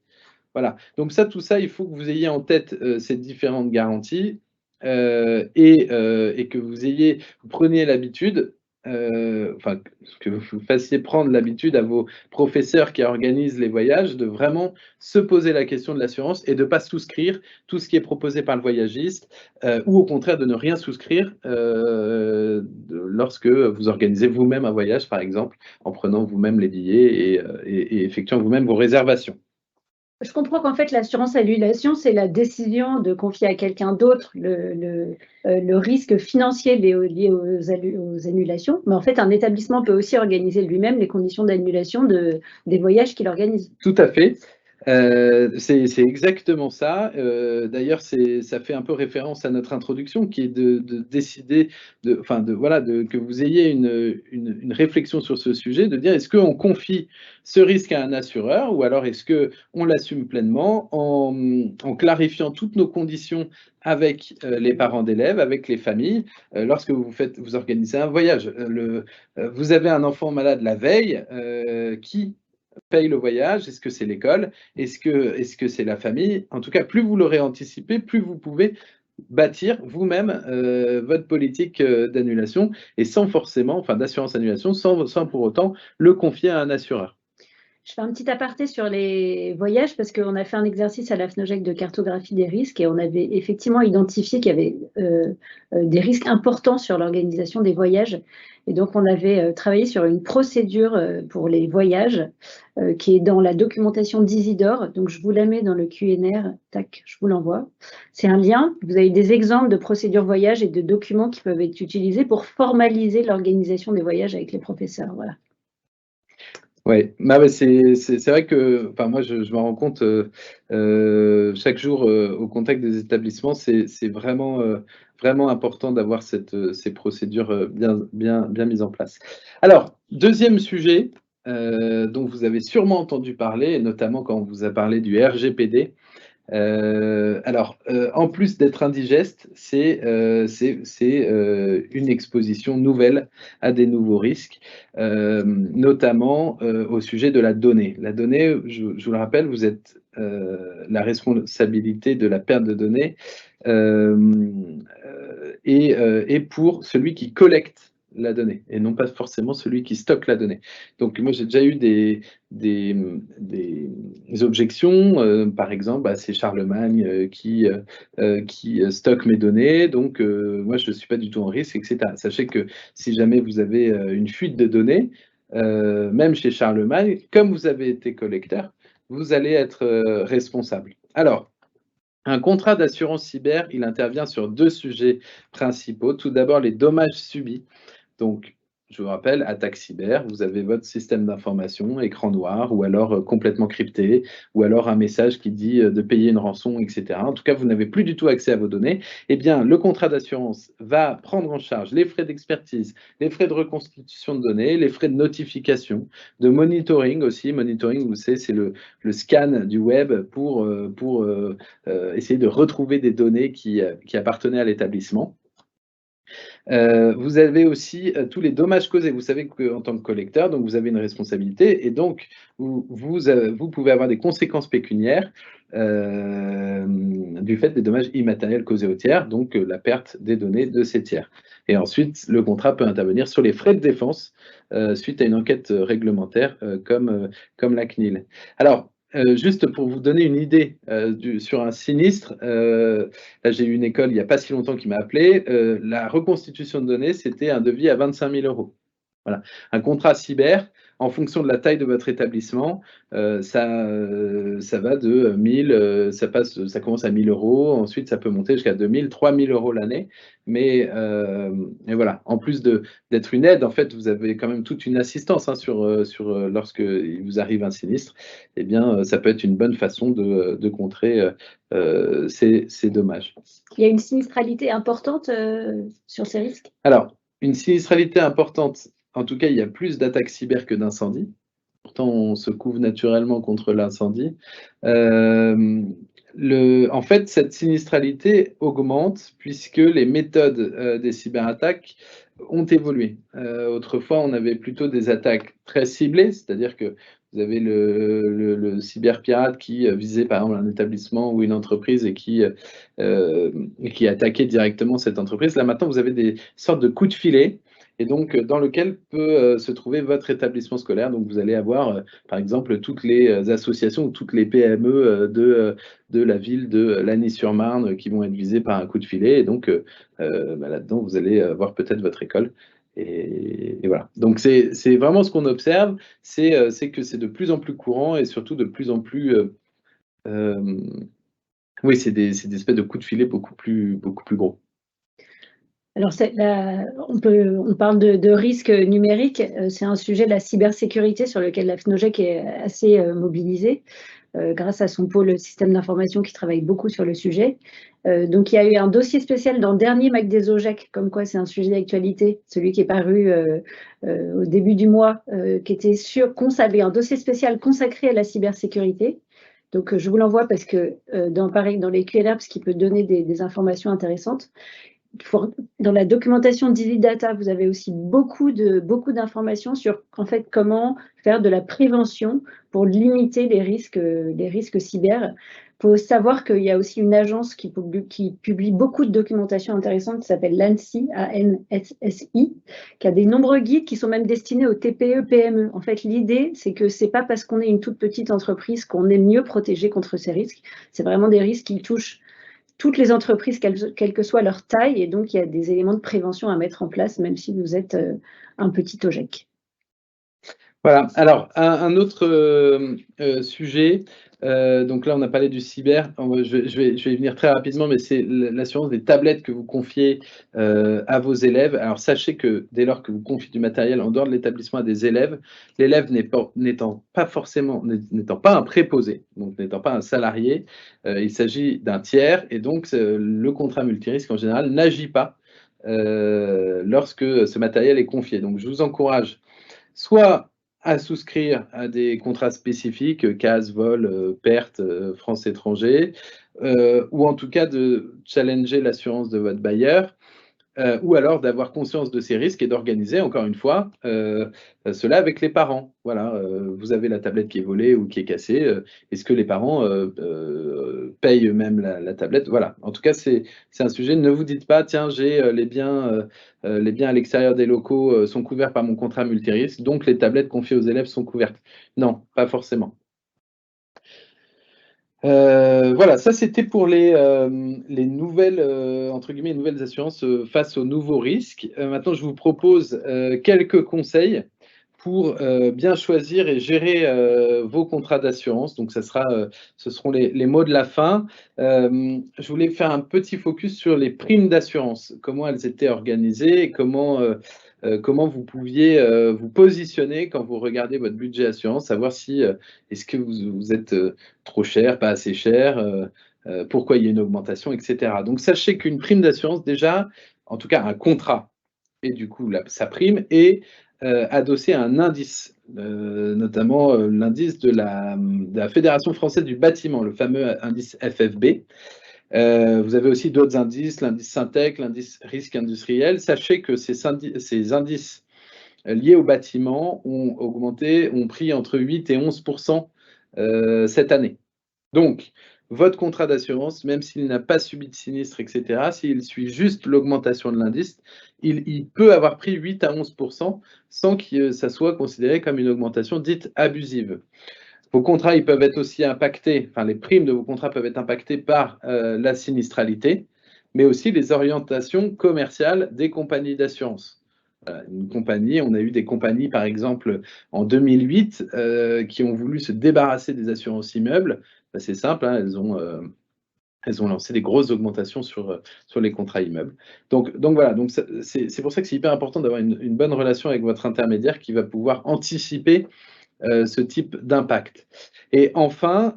Voilà. Donc tout ça, il faut que vous ayez en tête ces différentes garanties et que vous preniez l'habitude, que vous fassiez prendre l'habitude à vos professeurs qui organisent les voyages de vraiment se poser la question de l'assurance et de ne pas souscrire tout ce qui est proposé par le voyagiste ou au contraire de ne rien souscrire lorsque vous organisez vous-même un voyage, par exemple, en prenant vous-même les billets et effectuant vous-même vos réservations. Je comprends qu'en fait, l'assurance annulation, c'est la décision de confier à quelqu'un d'autre le risque financier lié aux annulations. Mais en fait, un établissement peut aussi organiser lui-même les conditions d'annulation des voyages qu'il organise. Tout à fait. C'est exactement ça. D'ailleurs, ça fait un peu référence à notre introduction qui est de décider, que vous ayez une réflexion sur ce sujet, de dire est-ce qu'on confie ce risque à un assureur ou alors est-ce qu'on l'assume pleinement en clarifiant toutes nos conditions avec les parents d'élèves, avec les familles, lorsque vous organisez un voyage. Vous avez un enfant malade la veille, qui paye le voyage? Est-ce que c'est l'école? Est-ce que c'est la famille? En tout cas, plus vous l'aurez anticipé, plus vous pouvez bâtir vous-même votre politique d'annulation et d'assurance annulation, sans pour autant le confier à un assureur. Je fais un petit aparté sur les voyages parce qu'on a fait un exercice à la FNOJEC de cartographie des risques et on avait effectivement identifié qu'il y avait des risques importants sur l'organisation des voyages. Et donc, on avait travaillé sur une procédure pour les voyages qui est dans la documentation d'Isidore. Donc, je vous la mets dans le QNR. Tac, je vous l'envoie. C'est un lien. Vous avez des exemples de procédures voyages et de documents qui peuvent être utilisés pour formaliser l'organisation des voyages avec les professeurs. Voilà. Oui, c'est vrai que moi, je me rends compte chaque jour au contact des établissements, c'est vraiment important d'avoir ces procédures bien mises en place. Alors, deuxième sujet dont vous avez sûrement entendu parler, notamment quand on vous a parlé du RGPD. En plus d'être indigeste, c'est une exposition nouvelle à des nouveaux risques, notamment au sujet de la donnée. La donnée, je vous le rappelle, vous êtes la responsabilité de la perte de données et pour celui qui collecte la donnée et non pas forcément celui qui stocke la donnée. Donc moi j'ai déjà eu des objections, par exemple, c'est Charlemagne qui stocke mes données, donc moi je ne suis pas du tout en risque, etc. Sachez que si jamais vous avez une fuite de données, même chez Charlemagne, comme vous avez été collecteur, vous allez être responsable. Alors, un contrat d'assurance cyber, il intervient sur 2 sujets principaux. Tout d'abord, les dommages subis. Donc, je vous rappelle, attaque cyber, vous avez votre système d'information, écran noir, ou alors complètement crypté, ou alors un message qui dit de payer une rançon, etc. En tout cas, vous n'avez plus du tout accès à vos données. Eh bien, le contrat d'assurance va prendre en charge les frais d'expertise, les frais de reconstitution de données, les frais de notification, de monitoring aussi. Monitoring, vous savez, c'est le scan du web pour essayer de retrouver des données qui appartenaient à l'établissement. Vous avez aussi tous les dommages causés. Vous savez qu'en tant que collecteur, donc vous avez une responsabilité et donc vous pouvez avoir des conséquences pécuniaires du fait des dommages immatériels causés aux tiers, donc la perte des données de ces tiers. Et ensuite, le contrat peut intervenir sur les frais de défense suite à une enquête réglementaire comme la CNIL. Alors, juste pour vous donner une idée sur un sinistre, là j'ai eu une école il n'y a pas si longtemps qui m'a appelé, la reconstitution de données, c'était un devis à 25 000 €. Voilà. Un contrat cyber, en fonction de la taille de votre établissement, ça va de 1000, ça commence à 1000 €, ensuite ça peut monter jusqu'à 2000, 3000 € l'année. Mais voilà, en plus d'être une aide, en fait, vous avez quand même toute une assistance lorsque il vous arrive un sinistre. Eh bien, ça peut être une bonne façon de contrer ces dommages. Il y a une sinistralité importante sur ces risques? Alors, une sinistralité importante, en tout cas, il y a plus d'attaques cyber que d'incendies. Pourtant, on se couvre naturellement contre l'incendie. En fait, cette sinistralité augmente puisque les méthodes des cyberattaques ont évolué. Autrefois, on avait plutôt des attaques très ciblées, c'est-à-dire que vous avez le cyberpirate qui visait par exemple un établissement ou une entreprise et qui attaquait directement cette entreprise. Là, maintenant, vous avez des sortes de coups de filet et donc dans lequel peut se trouver votre établissement scolaire. Donc vous allez avoir, par exemple, toutes les associations ou toutes les PME de la ville de Lagny-sur-Marne qui vont être visées par un coup de filet. Et donc là-dedans, vous allez avoir peut-être votre école. Et voilà. Donc c'est vraiment ce qu'on observe, c'est que c'est de plus en plus courant et surtout de plus en plus... oui, c'est des espèces de coups de filet beaucoup plus gros. Alors, on parle de risque numérique, c'est un sujet de la cybersécurité sur lequel la FNOGEC est assez mobilisée, grâce à son pôle système d'information qui travaille beaucoup sur le sujet. Donc, il y a eu un dossier spécial dans le dernier MAC des OGEC, comme quoi c'est un sujet d'actualité, celui qui est paru au début du mois, qui était un dossier spécial consacré à la cybersécurité. Donc, je vous l'envoie parce que dans les QLR, qui peut donner des informations intéressantes. Dans la documentation d'EasyData, vous avez aussi beaucoup d'informations sur en fait comment faire de la prévention pour limiter les risques cyber. Il faut savoir qu'il y a aussi une agence qui publie beaucoup de documentation intéressante qui s'appelle l'ANSSI, A-N-S-S-I, qui a des nombreux guides qui sont même destinés aux TPE, PME. En fait, l'idée, c'est que c'est pas parce qu'on est une toute petite entreprise qu'on est mieux protégé contre ces risques. C'est vraiment des risques qui touchent toutes les entreprises, quelle que soit leur taille, et donc il y a des éléments de prévention à mettre en place, même si vous êtes un petit OGEC. Voilà, alors un autre sujet, donc là on a parlé du cyber, je vais y venir très rapidement, mais c'est l'assurance des tablettes que vous confiez à vos élèves. Alors sachez que dès lors que vous confiez du matériel en dehors de l'établissement à des élèves, l'élève n'étant pas un préposé, donc n'étant pas un salarié, il s'agit d'un tiers, et donc le contrat multirisque en général n'agit pas lorsque ce matériel est confié. Donc je vous encourage soit à souscrire à des contrats spécifiques, casse, vol, perte, France-étranger, ou en tout cas de challenger l'assurance de votre bailleur, ou alors d'avoir conscience de ces risques et d'organiser, encore une fois, cela avec les parents. Voilà, vous avez la tablette qui est volée ou qui est cassée, est-ce que les parents payent eux-mêmes la tablette? Voilà, en tout cas, c'est un sujet, ne vous dites pas: «Tiens, j'ai les biens à l'extérieur des locaux sont couverts par mon contrat multirisque, donc les tablettes confiées aux élèves sont couvertes». Non, pas forcément. Voilà, ça c'était pour les nouvelles, entre guillemets, «nouvelles assurances», face aux nouveaux risques. Maintenant je vous propose, quelques conseils pour, bien choisir et gérer, vos contrats d'assurance. Donc ça sera, ce seront les mots de la fin. Je voulais faire un petit focus sur les primes d'assurance, comment elles étaient organisées et comment vous pouviez, vous positionner quand vous regardez votre budget assurance, savoir si, est-ce que vous êtes, trop cher, pas assez cher, pourquoi il y a une augmentation, et cetera. Donc sachez qu'une prime d'assurance déjà, en tout cas un contrat et du coup sa prime est, adossée à un indice, notamment, l'indice de la Fédération française du bâtiment, le fameux indice FFB. Vous avez aussi d'autres indices, l'indice Syntec, l'indice risque industriel. Sachez que ces indices liés au bâtiment ont pris entre 8 et 11% cette année. Donc, votre contrat d'assurance, même s'il n'a pas subi de sinistre, et cetera, s'il suit juste l'augmentation de l'indice, il peut avoir pris 8 à 11% sans que ça soit considéré comme une augmentation dite abusive. Vos contrats, ils peuvent être aussi impactés, enfin les primes de vos contrats peuvent être impactées par la sinistralité, mais aussi les orientations commerciales des compagnies d'assurance. Une compagnie, on a eu des compagnies, par exemple, en 2008, qui ont voulu se débarrasser des assurances immeubles. Ben, c'est simple, hein, elles ont lancé des grosses augmentations sur les contrats immeubles. Donc voilà, donc c'est pour ça que c'est hyper important d'avoir une bonne relation avec votre intermédiaire qui va pouvoir anticiper ce type d'impact. Et enfin,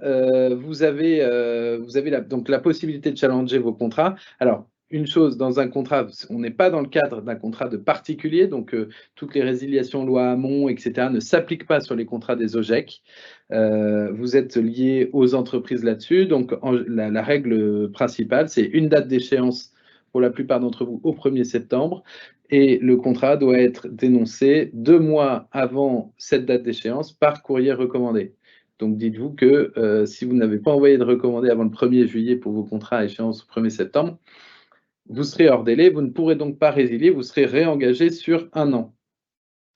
vous avez la possibilité de challenger vos contrats. Alors, une chose, dans un contrat, on n'est pas dans le cadre d'un contrat de particulier, donc toutes les résiliations loi Hamon, et cetera, ne s'appliquent pas sur les contrats des OGEC. Vous êtes liés aux entreprises là-dessus, donc la règle principale, c'est une date d'échéance pour la plupart d'entre vous au 1er septembre, et le contrat doit être dénoncé 2 mois avant cette date d'échéance par courrier recommandé. Donc dites-vous que si vous n'avez pas envoyé de recommandé avant le 1er juillet pour vos contrats à échéance au 1er septembre, vous serez hors délai, vous ne pourrez donc pas résilier, vous serez réengagé sur 1 an.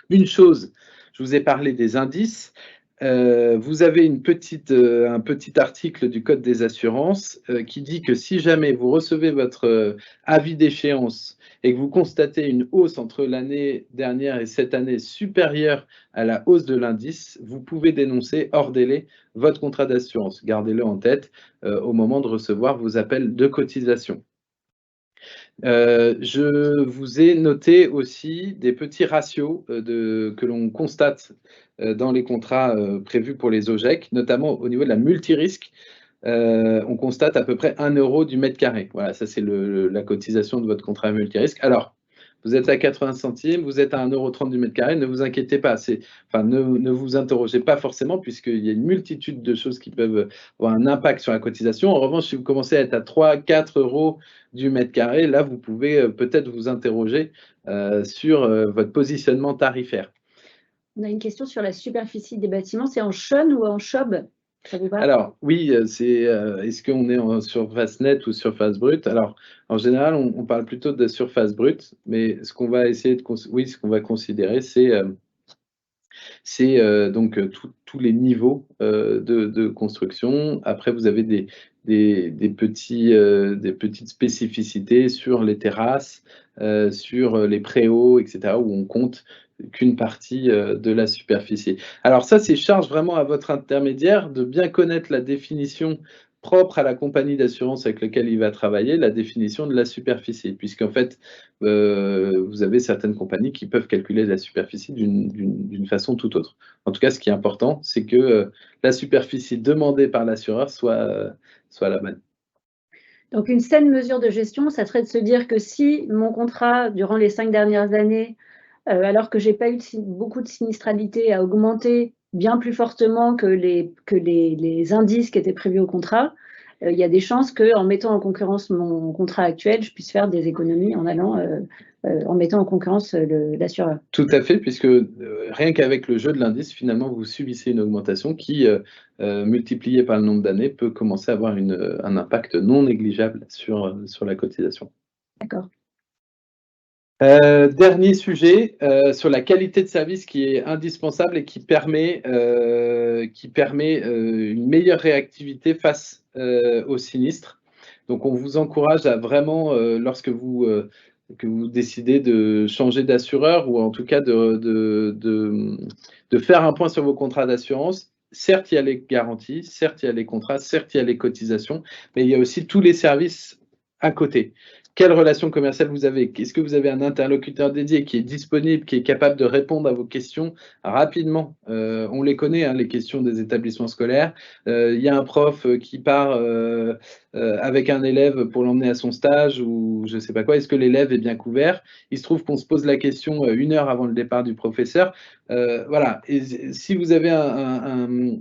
Une chose, je vous ai parlé des indices. Vous avez un petit article du Code des assurances qui dit que si jamais vous recevez votre avis d'échéance et que vous constatez une hausse entre l'année dernière et cette année supérieure à la hausse de l'indice, vous pouvez dénoncer hors délai votre contrat d'assurance. Gardez-le en tête au moment de recevoir vos appels de cotisation. Je vous ai noté aussi des petits ratios que l'on constate dans les contrats prévus pour les OGEC, notamment au niveau de la multirisque. On constate à peu près 1 € du mètre carré. Voilà, ça c'est la cotisation de votre contrat multirisque. Alors, vous êtes à 80 centimes, vous êtes à 1,30 € du mètre carré, ne vous inquiétez pas. Ne vous interrogez pas forcément, puisqu'il y a une multitude de choses qui peuvent avoir un impact sur la cotisation. En revanche, si vous commencez à être à 3-4 € du mètre carré, là, vous pouvez peut-être vous interroger sur votre positionnement tarifaire. On a une question sur la superficie des bâtiments. C'est en chaume ou en chobe? Alors oui, est-ce qu'on est en surface nette ou surface brute? Alors, en général, on parle plutôt de surface brute, mais ce qu'on va essayer ce qu'on va considérer, c'est donc tous les niveaux de construction. Après, vous avez des petites spécificités sur les terrasses, sur les préaux, et cetera, où on compte qu'une partie de la superficie. Alors ça, c'est charge vraiment à votre intermédiaire de bien connaître la définition propre à la compagnie d'assurance avec laquelle il va travailler, la définition de la superficie. Puisqu'en fait, vous avez certaines compagnies qui peuvent calculer la superficie d'une façon tout autre. En tout cas, ce qui est important, c'est que la superficie demandée par l'assureur soit la bonne. Donc une saine mesure de gestion, ça serait de se dire que si mon contrat, durant les 5 dernières années, alors que j'ai pas eu beaucoup de sinistralité, a augmenté bien plus fortement que les indices qui étaient prévus au contrat, il y a des chances qu'en mettant en concurrence mon contrat actuel, je puisse faire des économies en mettant en concurrence l'assureur. Tout à fait, puisque rien qu'avec le jeu de l'indice, finalement, vous subissez une augmentation qui, multipliée par le nombre d'années, peut commencer à avoir un impact non négligeable sur la cotisation. D'accord. Dernier sujet, sur la qualité de service qui est indispensable et qui permet une meilleure réactivité face aux sinistres. Donc on vous encourage à vraiment, lorsque que vous décidez de changer d'assureur ou en tout cas de faire un point sur vos contrats d'assurance. Certes, il y a les garanties, certes, il y a les contrats, certes, il y a les cotisations, mais il y a aussi tous les services à côté. Quelle relation commerciale vous avez? Est-ce que vous avez un interlocuteur dédié qui est disponible, qui est capable de répondre à vos questions rapidement? On les connaît, hein, les questions des établissements scolaires. Il y a un prof qui part avec un élève pour l'emmener à son stage ou je ne sais pas quoi. Est-ce que l'élève est bien couvert? Il se trouve qu'on se pose la question 1 heure avant le départ du professeur. Voilà. Et si vous avez un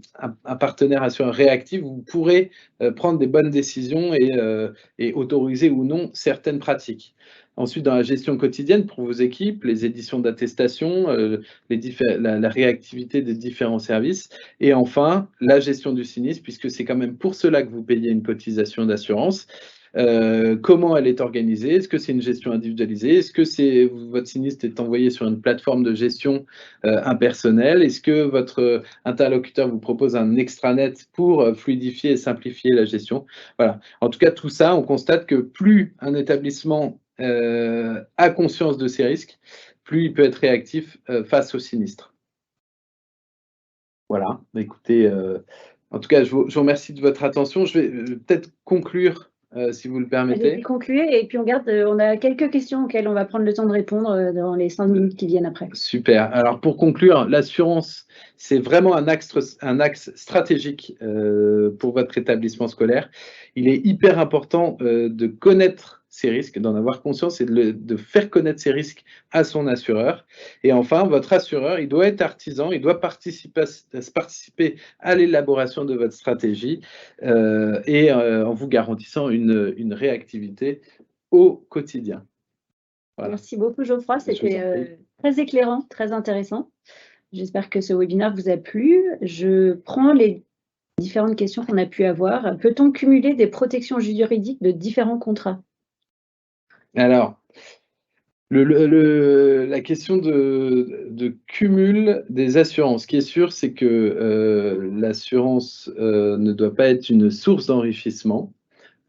partenaire assureur réactif, vous pourrez prendre des bonnes décisions et autoriser ou non certaines pratiques. Ensuite, dans la gestion quotidienne pour vos équipes, les éditions d'attestation, la réactivité des différents services. Et enfin, la gestion du sinistre, puisque c'est quand même pour cela que vous payez une cotisation d'assurance. Comment elle est organisée? Est-ce que c'est une gestion individualisée? Est-ce que votre sinistre est envoyé sur une plateforme de gestion impersonnelle? Est-ce que votre interlocuteur vous propose un extranet pour fluidifier et simplifier la gestion? Voilà. En tout cas, tout ça, on constate que plus un établissement a conscience de ces risques, plus il peut être réactif face au sinistre. Voilà. Écoutez, en tout cas, je vous remercie de votre attention. Je vais peut-être conclure si vous le permettez. Allez-y, concluez et puis on a quelques questions auxquelles on va prendre le temps de répondre dans les 5 minutes qui viennent après. Super. Alors pour conclure, l'assurance, c'est vraiment un axe stratégique pour votre établissement scolaire. Il est hyper important de connaître ces risques, d'en avoir conscience et de faire connaître ces risques à son assureur. Et enfin, votre assureur, il doit être artisan, il doit participer à l'élaboration de votre stratégie et en vous garantissant une réactivité au quotidien. Voilà. Merci beaucoup Geoffroy, c'était très éclairant, très intéressant. J'espère que ce webinaire vous a plu. Je prends les différentes questions qu'on a pu avoir. Peut-on cumuler des protections juridiques de différents contrats? Alors, la question de cumul des assurances, ce qui est sûr, c'est que l'assurance ne doit pas être une source d'enrichissement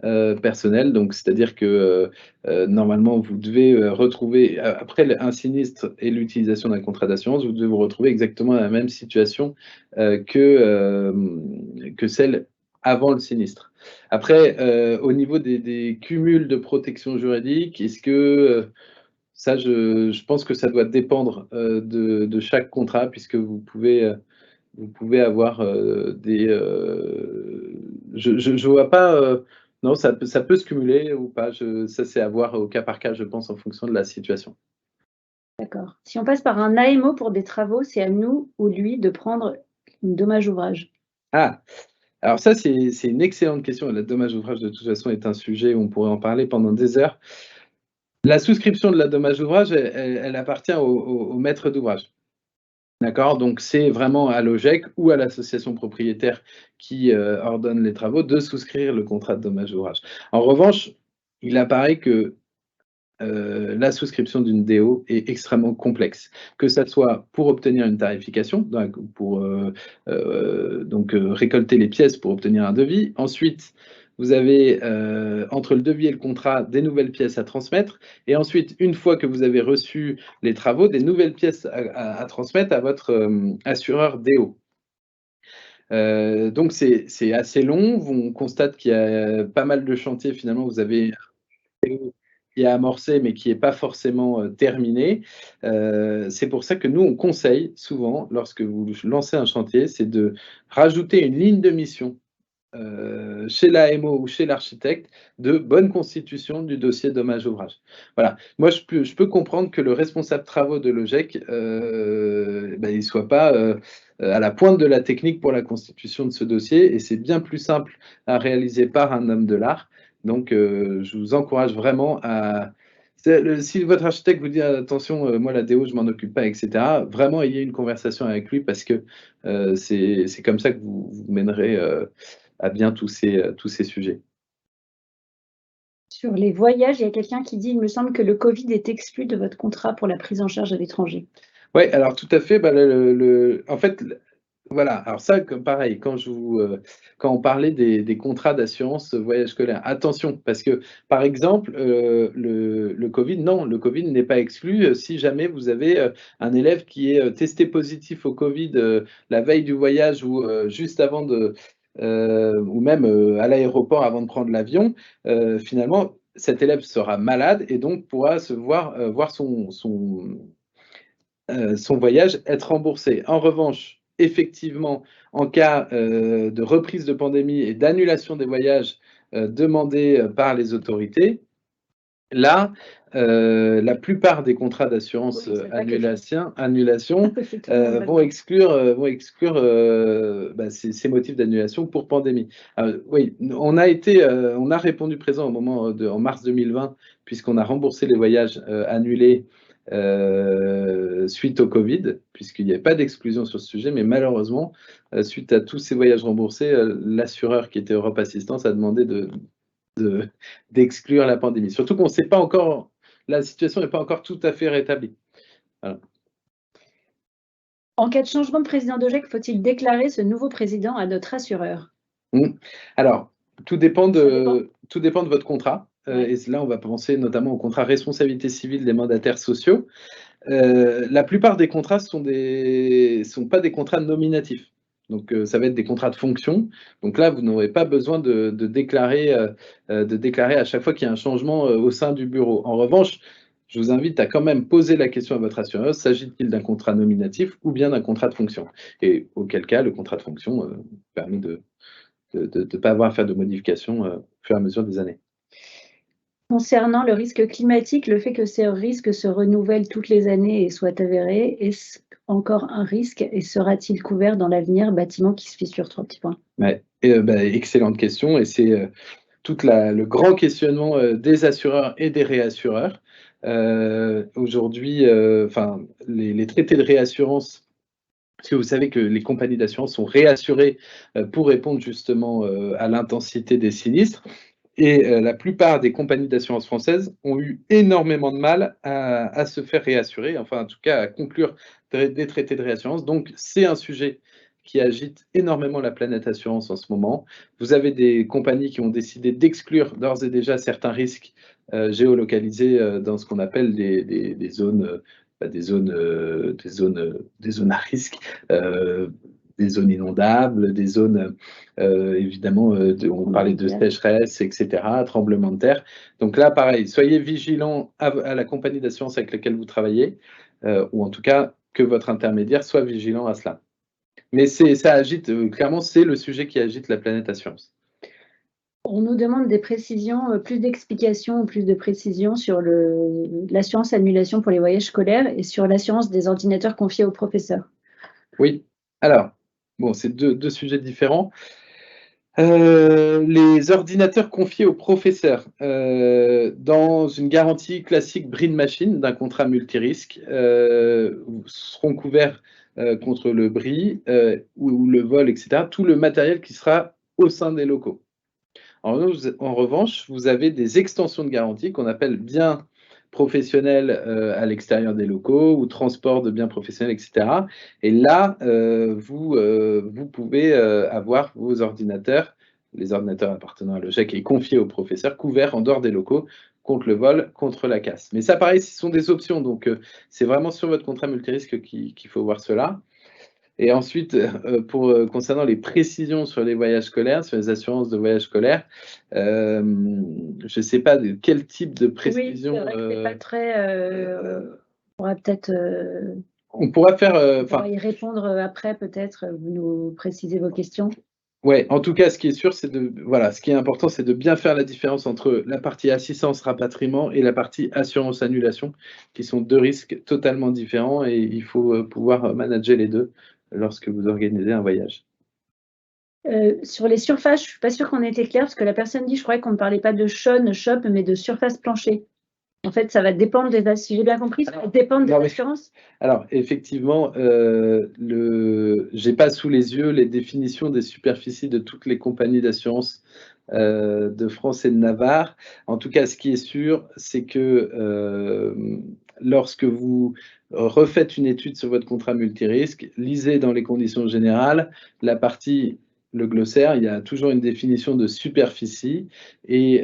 personnel. Donc, c'est-à-dire que normalement, vous devez retrouver, après un sinistre et l'utilisation d'un contrat d'assurance, vous devez vous retrouver exactement dans la même situation que celle avant le sinistre. Après, au niveau des cumuls de protection juridique, est-ce que ça, je pense que ça doit dépendre de chaque contrat, puisque vous pouvez avoir des... je vois pas... non, ça peut se cumuler ou pas. Ça, c'est à voir au cas par cas, je pense, en fonction de la situation. D'accord. Si on passe par un AMO pour des travaux, c'est à nous ou lui de prendre une dommage ouvrage? Ah, alors ça, c'est une excellente question. Le dommage ouvrage, de toute façon, est un sujet où on pourrait en parler pendant des heures. La souscription de la dommage ouvrage, elle appartient au maître d'ouvrage. D'accord, donc c'est vraiment à l'OGEC ou à l'association propriétaire qui ordonne les travaux de souscrire le contrat de dommage ouvrage. En revanche, il apparaît que la souscription d'une DO est extrêmement complexe, que ça soit pour obtenir une tarification, pour récolter les pièces pour obtenir un devis. Ensuite, vous avez entre le devis et le contrat des nouvelles pièces à transmettre, et ensuite, une fois que vous avez reçu les travaux, des nouvelles pièces à transmettre à votre assureur DO. Donc c'est assez long. On constate qu'il y a pas mal de chantiers. Finalement, vous avez qui est amorcé, mais qui n'est pas forcément terminé. C'est pour ça que nous, on conseille souvent, lorsque vous lancez un chantier, c'est de rajouter une ligne de mission chez l'AMO ou chez l'architecte de bonne constitution du dossier dommage-ouvrage. Voilà. Moi, je peux comprendre que le responsable travaux de l'OGEC, il ne soit pas à la pointe de la technique pour la constitution de ce dossier, et c'est bien plus simple à réaliser par un homme de l'art. Donc, je vous encourage vraiment à... Si votre architecte vous dit attention, moi la DO je m'en occupe pas, etc., vraiment ayez une conversation avec lui, parce que c'est comme ça que vous mènerez à bien tous ces sujets. Sur les voyages, il y a quelqu'un qui dit: «Il me semble que le Covid est exclu de votre contrat pour la prise en charge à l'étranger». Oui, alors tout à fait, bah, en fait, voilà, alors ça, comme pareil, quand on parlait des contrats d'assurance voyage scolaire, attention, parce que, par exemple, le Covid, non, le Covid n'est pas exclu, si jamais vous avez, un élève qui est, testé positif au Covid, la veille du voyage ou, juste avant ou même, à l'aéroport avant de prendre l'avion, finalement, cet élève sera malade et donc pourra voir son voyage être remboursé. En revanche, effectivement, en cas, de reprise de pandémie et d'annulation des voyages, demandés, par les autorités, là, la plupart des contrats d'assurance, Oui, c'est pas quelque chose. annulation, C'est tout le monde vont exclure, ces motifs d'annulation pour pandémie. Oui, on a répondu présent au moment, en mars 2020, puisqu'on a remboursé les voyages, annulés, suite au Covid, puisqu'il n'y avait pas d'exclusion sur ce sujet, mais malheureusement, suite à tous ces voyages remboursés, l'assureur qui était Europe Assistance a demandé d'exclure la pandémie. Surtout qu'on ne sait pas encore, la situation n'est pas encore tout à fait rétablie. Voilà. En cas de changement de président d'OGEC, faut-il déclarer ce nouveau président à notre assureur? Alors, tout dépend Ça dépend. de votre contrat. Ouais. Et là, on va penser notamment au contrat responsabilité civile des mandataires sociaux. La plupart des contrats sont pas des contrats nominatifs. Donc, ça va être des contrats de fonction. Donc là, vous n'aurez pas besoin de déclarer à chaque fois qu'il y a un changement, au sein du bureau. En revanche, je vous invite à quand même poser la question à votre assureur: s'agit-il d'un contrat nominatif ou bien d'un contrat de fonction? Et auquel cas, le contrat de fonction, permet de pas avoir à faire de modifications, au fur et à mesure des années. Concernant le risque climatique, le fait que ces risques se renouvellent toutes les années et soient avérés, est-ce encore un risque et sera-t-il couvert dans l'avenir? Bâtiment qui se fissure, 3 petits points. Ouais, excellente question, et c'est, le grand questionnement, des assureurs et des réassureurs. Aujourd'hui, enfin, les traités de réassurance, parce que vous savez que les compagnies d'assurance sont réassurées, pour répondre justement, à l'intensité des sinistres, et la plupart des compagnies d'assurance françaises ont eu énormément de mal à se faire réassurer, enfin en tout cas à conclure des traités de réassurance. Donc c'est un sujet qui agite énormément la planète assurance en ce moment. Vous avez des compagnies qui ont décidé d'exclure d'ores et déjà certains risques, géolocalisés, dans ce qu'on appelle des zones, des zones à risque, des zones inondables, des zones, évidemment, on parlait de sécheresse, etc., tremblements de terre. Donc là, pareil, soyez vigilants à la compagnie d'assurance avec laquelle vous travaillez, ou en tout cas que votre intermédiaire soit vigilant à cela. Mais ça agite, clairement, c'est le sujet qui agite la planète assurance. On nous demande des précisions, plus d'explications, plus de précisions sur l'assurance annulation pour les voyages scolaires et sur l'assurance des ordinateurs confiés aux professeurs. Oui, alors, bon, c'est deux sujets différents. Les ordinateurs confiés aux professeurs, dans une garantie classique Brin Machine d'un contrat multirisque, seront couverts, contre le bris, ou le vol, etc., tout le matériel qui sera au sein des locaux. En revanche, vous avez des extensions de garantie qu'on appelle biens professionnels, à l'extérieur des locaux, ou transport de biens professionnels, etc. Et là, vous pouvez, avoir vos ordinateurs, les ordinateurs appartenant à l'OGEC et confiés aux professeurs, couverts en dehors des locaux contre le vol, contre la casse. Mais ça, pareil, ce sont des options, donc c'est vraiment sur votre contrat multirisque qu'il faut voir cela. Et ensuite, concernant les précisions sur les voyages scolaires, sur les assurances de voyages scolaires, je ne sais pas de quel type de Oui, précision, c'est vrai que c'est pas très, on pourra peut-être, on pourra faire, on pourra y répondre, après peut-être, vous nous précisez vos questions. Ouais, en tout cas, ce qui est sûr, c'est voilà, ce qui est important, c'est de bien faire la différence entre la partie assistance rapatriement et la partie assurance annulation, qui sont 2 risques totalement différents et il faut, pouvoir manager les 2 lorsque vous organisez un voyage. Sur les surfaces, je ne suis pas sûre qu'on ait été clair parce que la personne dit, je croyais qu'on ne parlait pas de shop, mais de surface plancher. En fait, ça va dépendre si j'ai bien compris, ça va dépendre des assurances? Alors effectivement, j'ai pas sous les yeux les définitions des superficies de toutes les compagnies d'assurance, de France et de Navarre. En tout cas, ce qui est sûr, c'est que, lorsque vous refaites une étude sur votre contrat multirisque, lisez dans les conditions générales la partie le glossaire, il y a toujours une définition de superficie et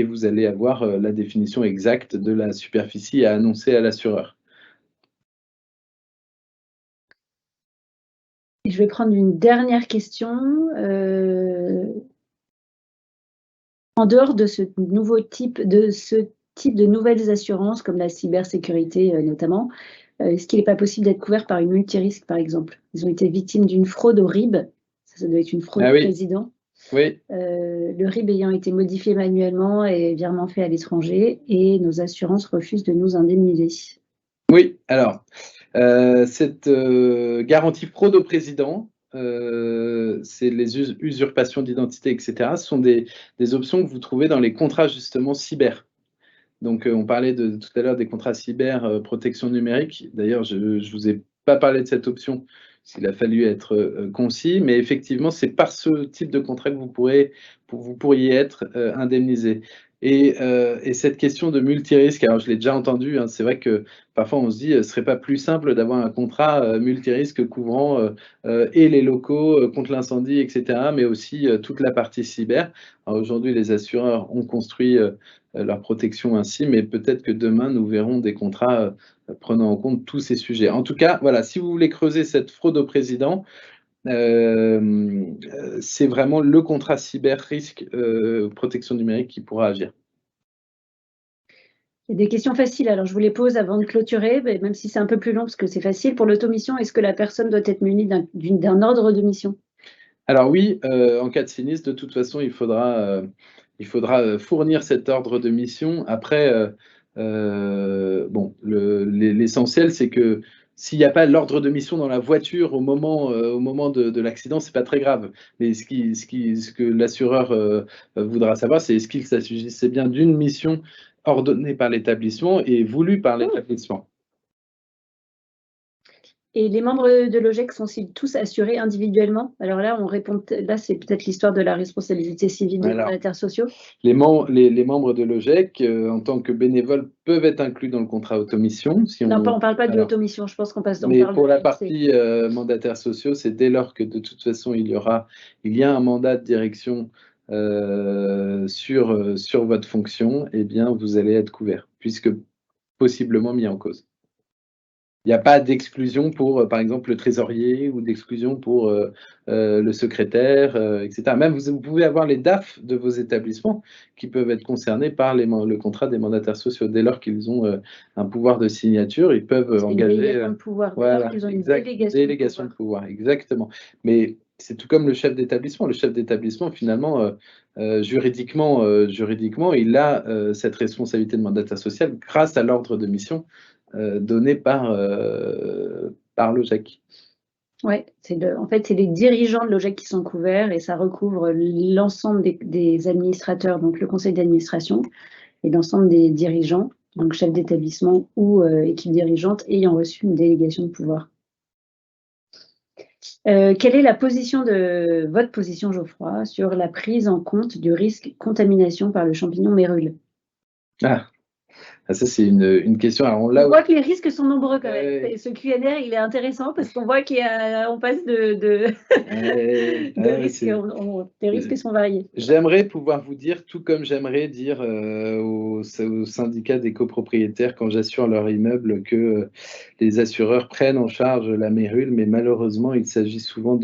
vous allez avoir, la définition exacte de la superficie à annoncer à l'assureur. Et je vais prendre une dernière question. En dehors de ce type de nouvelles assurances, comme la cybersécurité notamment, est-ce qu'il n'est pas possible d'être couvert par une multirisque, par exemple? Ils ont été victimes d'une fraude au RIB. Ça doit être une fraude Ah oui. président. Oui. Le RIB ayant été modifié manuellement et virement fait à l'étranger, et nos assurances refusent de nous indemniser. Oui, alors, cette garantie fraude au président, c'est les usurpations d'identité, et cetera. Ce sont des options que vous trouvez dans les contrats justement cyber. Donc, on parlait tout à l'heure des contrats cyber, protection numérique. D'ailleurs, je ne vous ai pas parlé de cette option, parce qu'il a fallu être, concis, mais effectivement, c'est par ce type de contrat que vous pourriez être, indemnisé. Et cette question de multirisque, alors je l'ai déjà entendu, hein, c'est vrai que parfois on se dit: «Ce serait pas plus simple d'avoir un contrat, multirisque couvrant, et les locaux, contre l'incendie et cetera, mais aussi, toute la partie cyber». Alors aujourd'hui, les assureurs ont construit, leur protection ainsi, mais peut-être que demain, nous verrons des contrats, prenant en compte tous ces sujets. En tout cas, voilà, si vous voulez creuser cette fraude au président, c'est vraiment le contrat cyber risque, protection numérique qui pourra agir. Il y a des questions faciles, alors je vous les pose avant de clôturer, même si c'est un peu plus long parce que c'est facile. Pour l'automission, est-ce que la personne doit être munie d'un ordre de mission? Alors oui, en cas de sinistre, de toute façon, il faudra, fournir cet ordre de mission. Après, bon, l'essentiel, c'est que s'il n'y a pas l'ordre de mission dans la voiture au moment de l'accident, c'est pas très grave. Mais ce que l'assureur, voudra savoir, c'est est-ce qu'il s'agissait bien d'une mission ordonnée par l'établissement et voulue par l'établissement? Et les membres de l'OGEC sont-ils tous assurés individuellement? Alors là, là, c'est peut-être l'histoire de la responsabilité civile des mandataires sociaux. Les membres de l'OGEC, en tant que bénévoles, peuvent être inclus dans le contrat automission. Non, on ne parle pas de l'automission, je pense qu'on passe dans le. Mais pour la partie mandataires sociaux, c'est dès lors que de toute façon il y a un mandat de direction sur votre fonction, eh bien vous allez être couvert, puisque possiblement mis en cause. Il n'y a pas d'exclusion pour, par exemple, le trésorier ou d'exclusion pour, le secrétaire, et cetera. Même vous pouvez avoir les DAF de vos établissements qui peuvent être concernés par le contrat des mandataires sociaux. Dès lors qu'ils ont, un pouvoir de signature, ils peuvent engager, une délégation de pouvoir. voilà, Ils ont une exact, délégation de pouvoir, exactement. Mais c'est tout comme le chef d'établissement. Le chef d'établissement, finalement, juridiquement, il a, cette responsabilité de mandataire social grâce à l'ordre de mission donné par l'OGEC. Oui, en fait, c'est les dirigeants de l'OGEC qui sont couverts et ça recouvre l'ensemble des administrateurs, donc le conseil d'administration, et l'ensemble des dirigeants, donc chef d'établissement ou équipe dirigeante ayant reçu une délégation de pouvoir. Quelle est votre position, Geoffroy, sur la prise en compte du risque contamination par le champignon mérule? Ça, c'est une question. Alors, on voit que les risques sont nombreux quand même. Et ce Q&A, il est intéressant parce qu'on voit qu'on passe de risques, les risques sont variés. J'aimerais pouvoir vous dire, tout comme j'aimerais dire au syndicat des copropriétaires quand j'assure leur immeuble que les assureurs prennent en charge la mérule, mais malheureusement, il s'agit souvent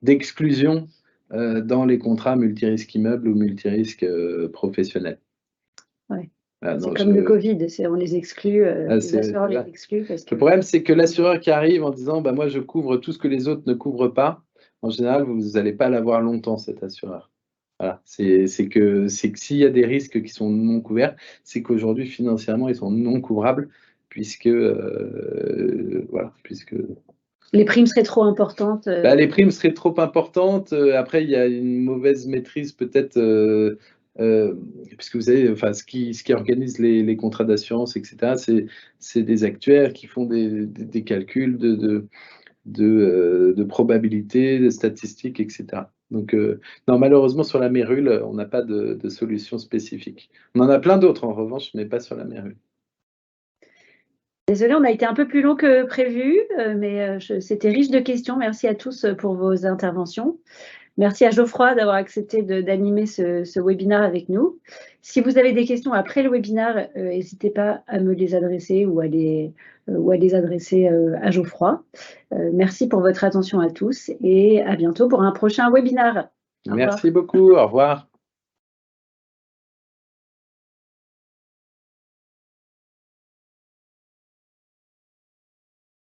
d'exclusion dans les contrats multirisques immeubles ou multirisques professionnels. Ouais. C'est comme le Covid, on les exclut, les assureurs les excluent. Le problème, c'est que l'assureur qui arrive en disant bah, « moi, je couvre tout ce que les autres ne couvrent pas », en général, vous n'allez pas l'avoir longtemps, cet assureur. Voilà, c'est que s'il y a des risques qui sont non couverts, c'est qu'aujourd'hui, financièrement, ils sont non couvrables, puisque, voilà, puisque… Les primes seraient trop importantes. Les primes seraient trop importantes. Après, il y a une mauvaise maîtrise peut-être, puisque vous savez, enfin, ce qui organise les contrats d'assurance, etc., c'est des actuaires qui font des calculs de probabilité, de statistiques, etc. Donc, non, malheureusement, sur la mérule, on n'a pas de solution spécifique. On en a plein d'autres, en revanche, mais pas sur la mérule. Désolée, on a été un peu plus long que prévu, mais c'était riche de questions. Merci à tous pour vos interventions. Merci à Geoffroy d'avoir accepté d'animer ce webinaire avec nous. Si vous avez des questions après le webinaire, n'hésitez pas à me les adresser ou à les adresser à Geoffroy. Merci pour votre attention à tous et à bientôt pour un prochain webinaire. Merci beaucoup, au revoir.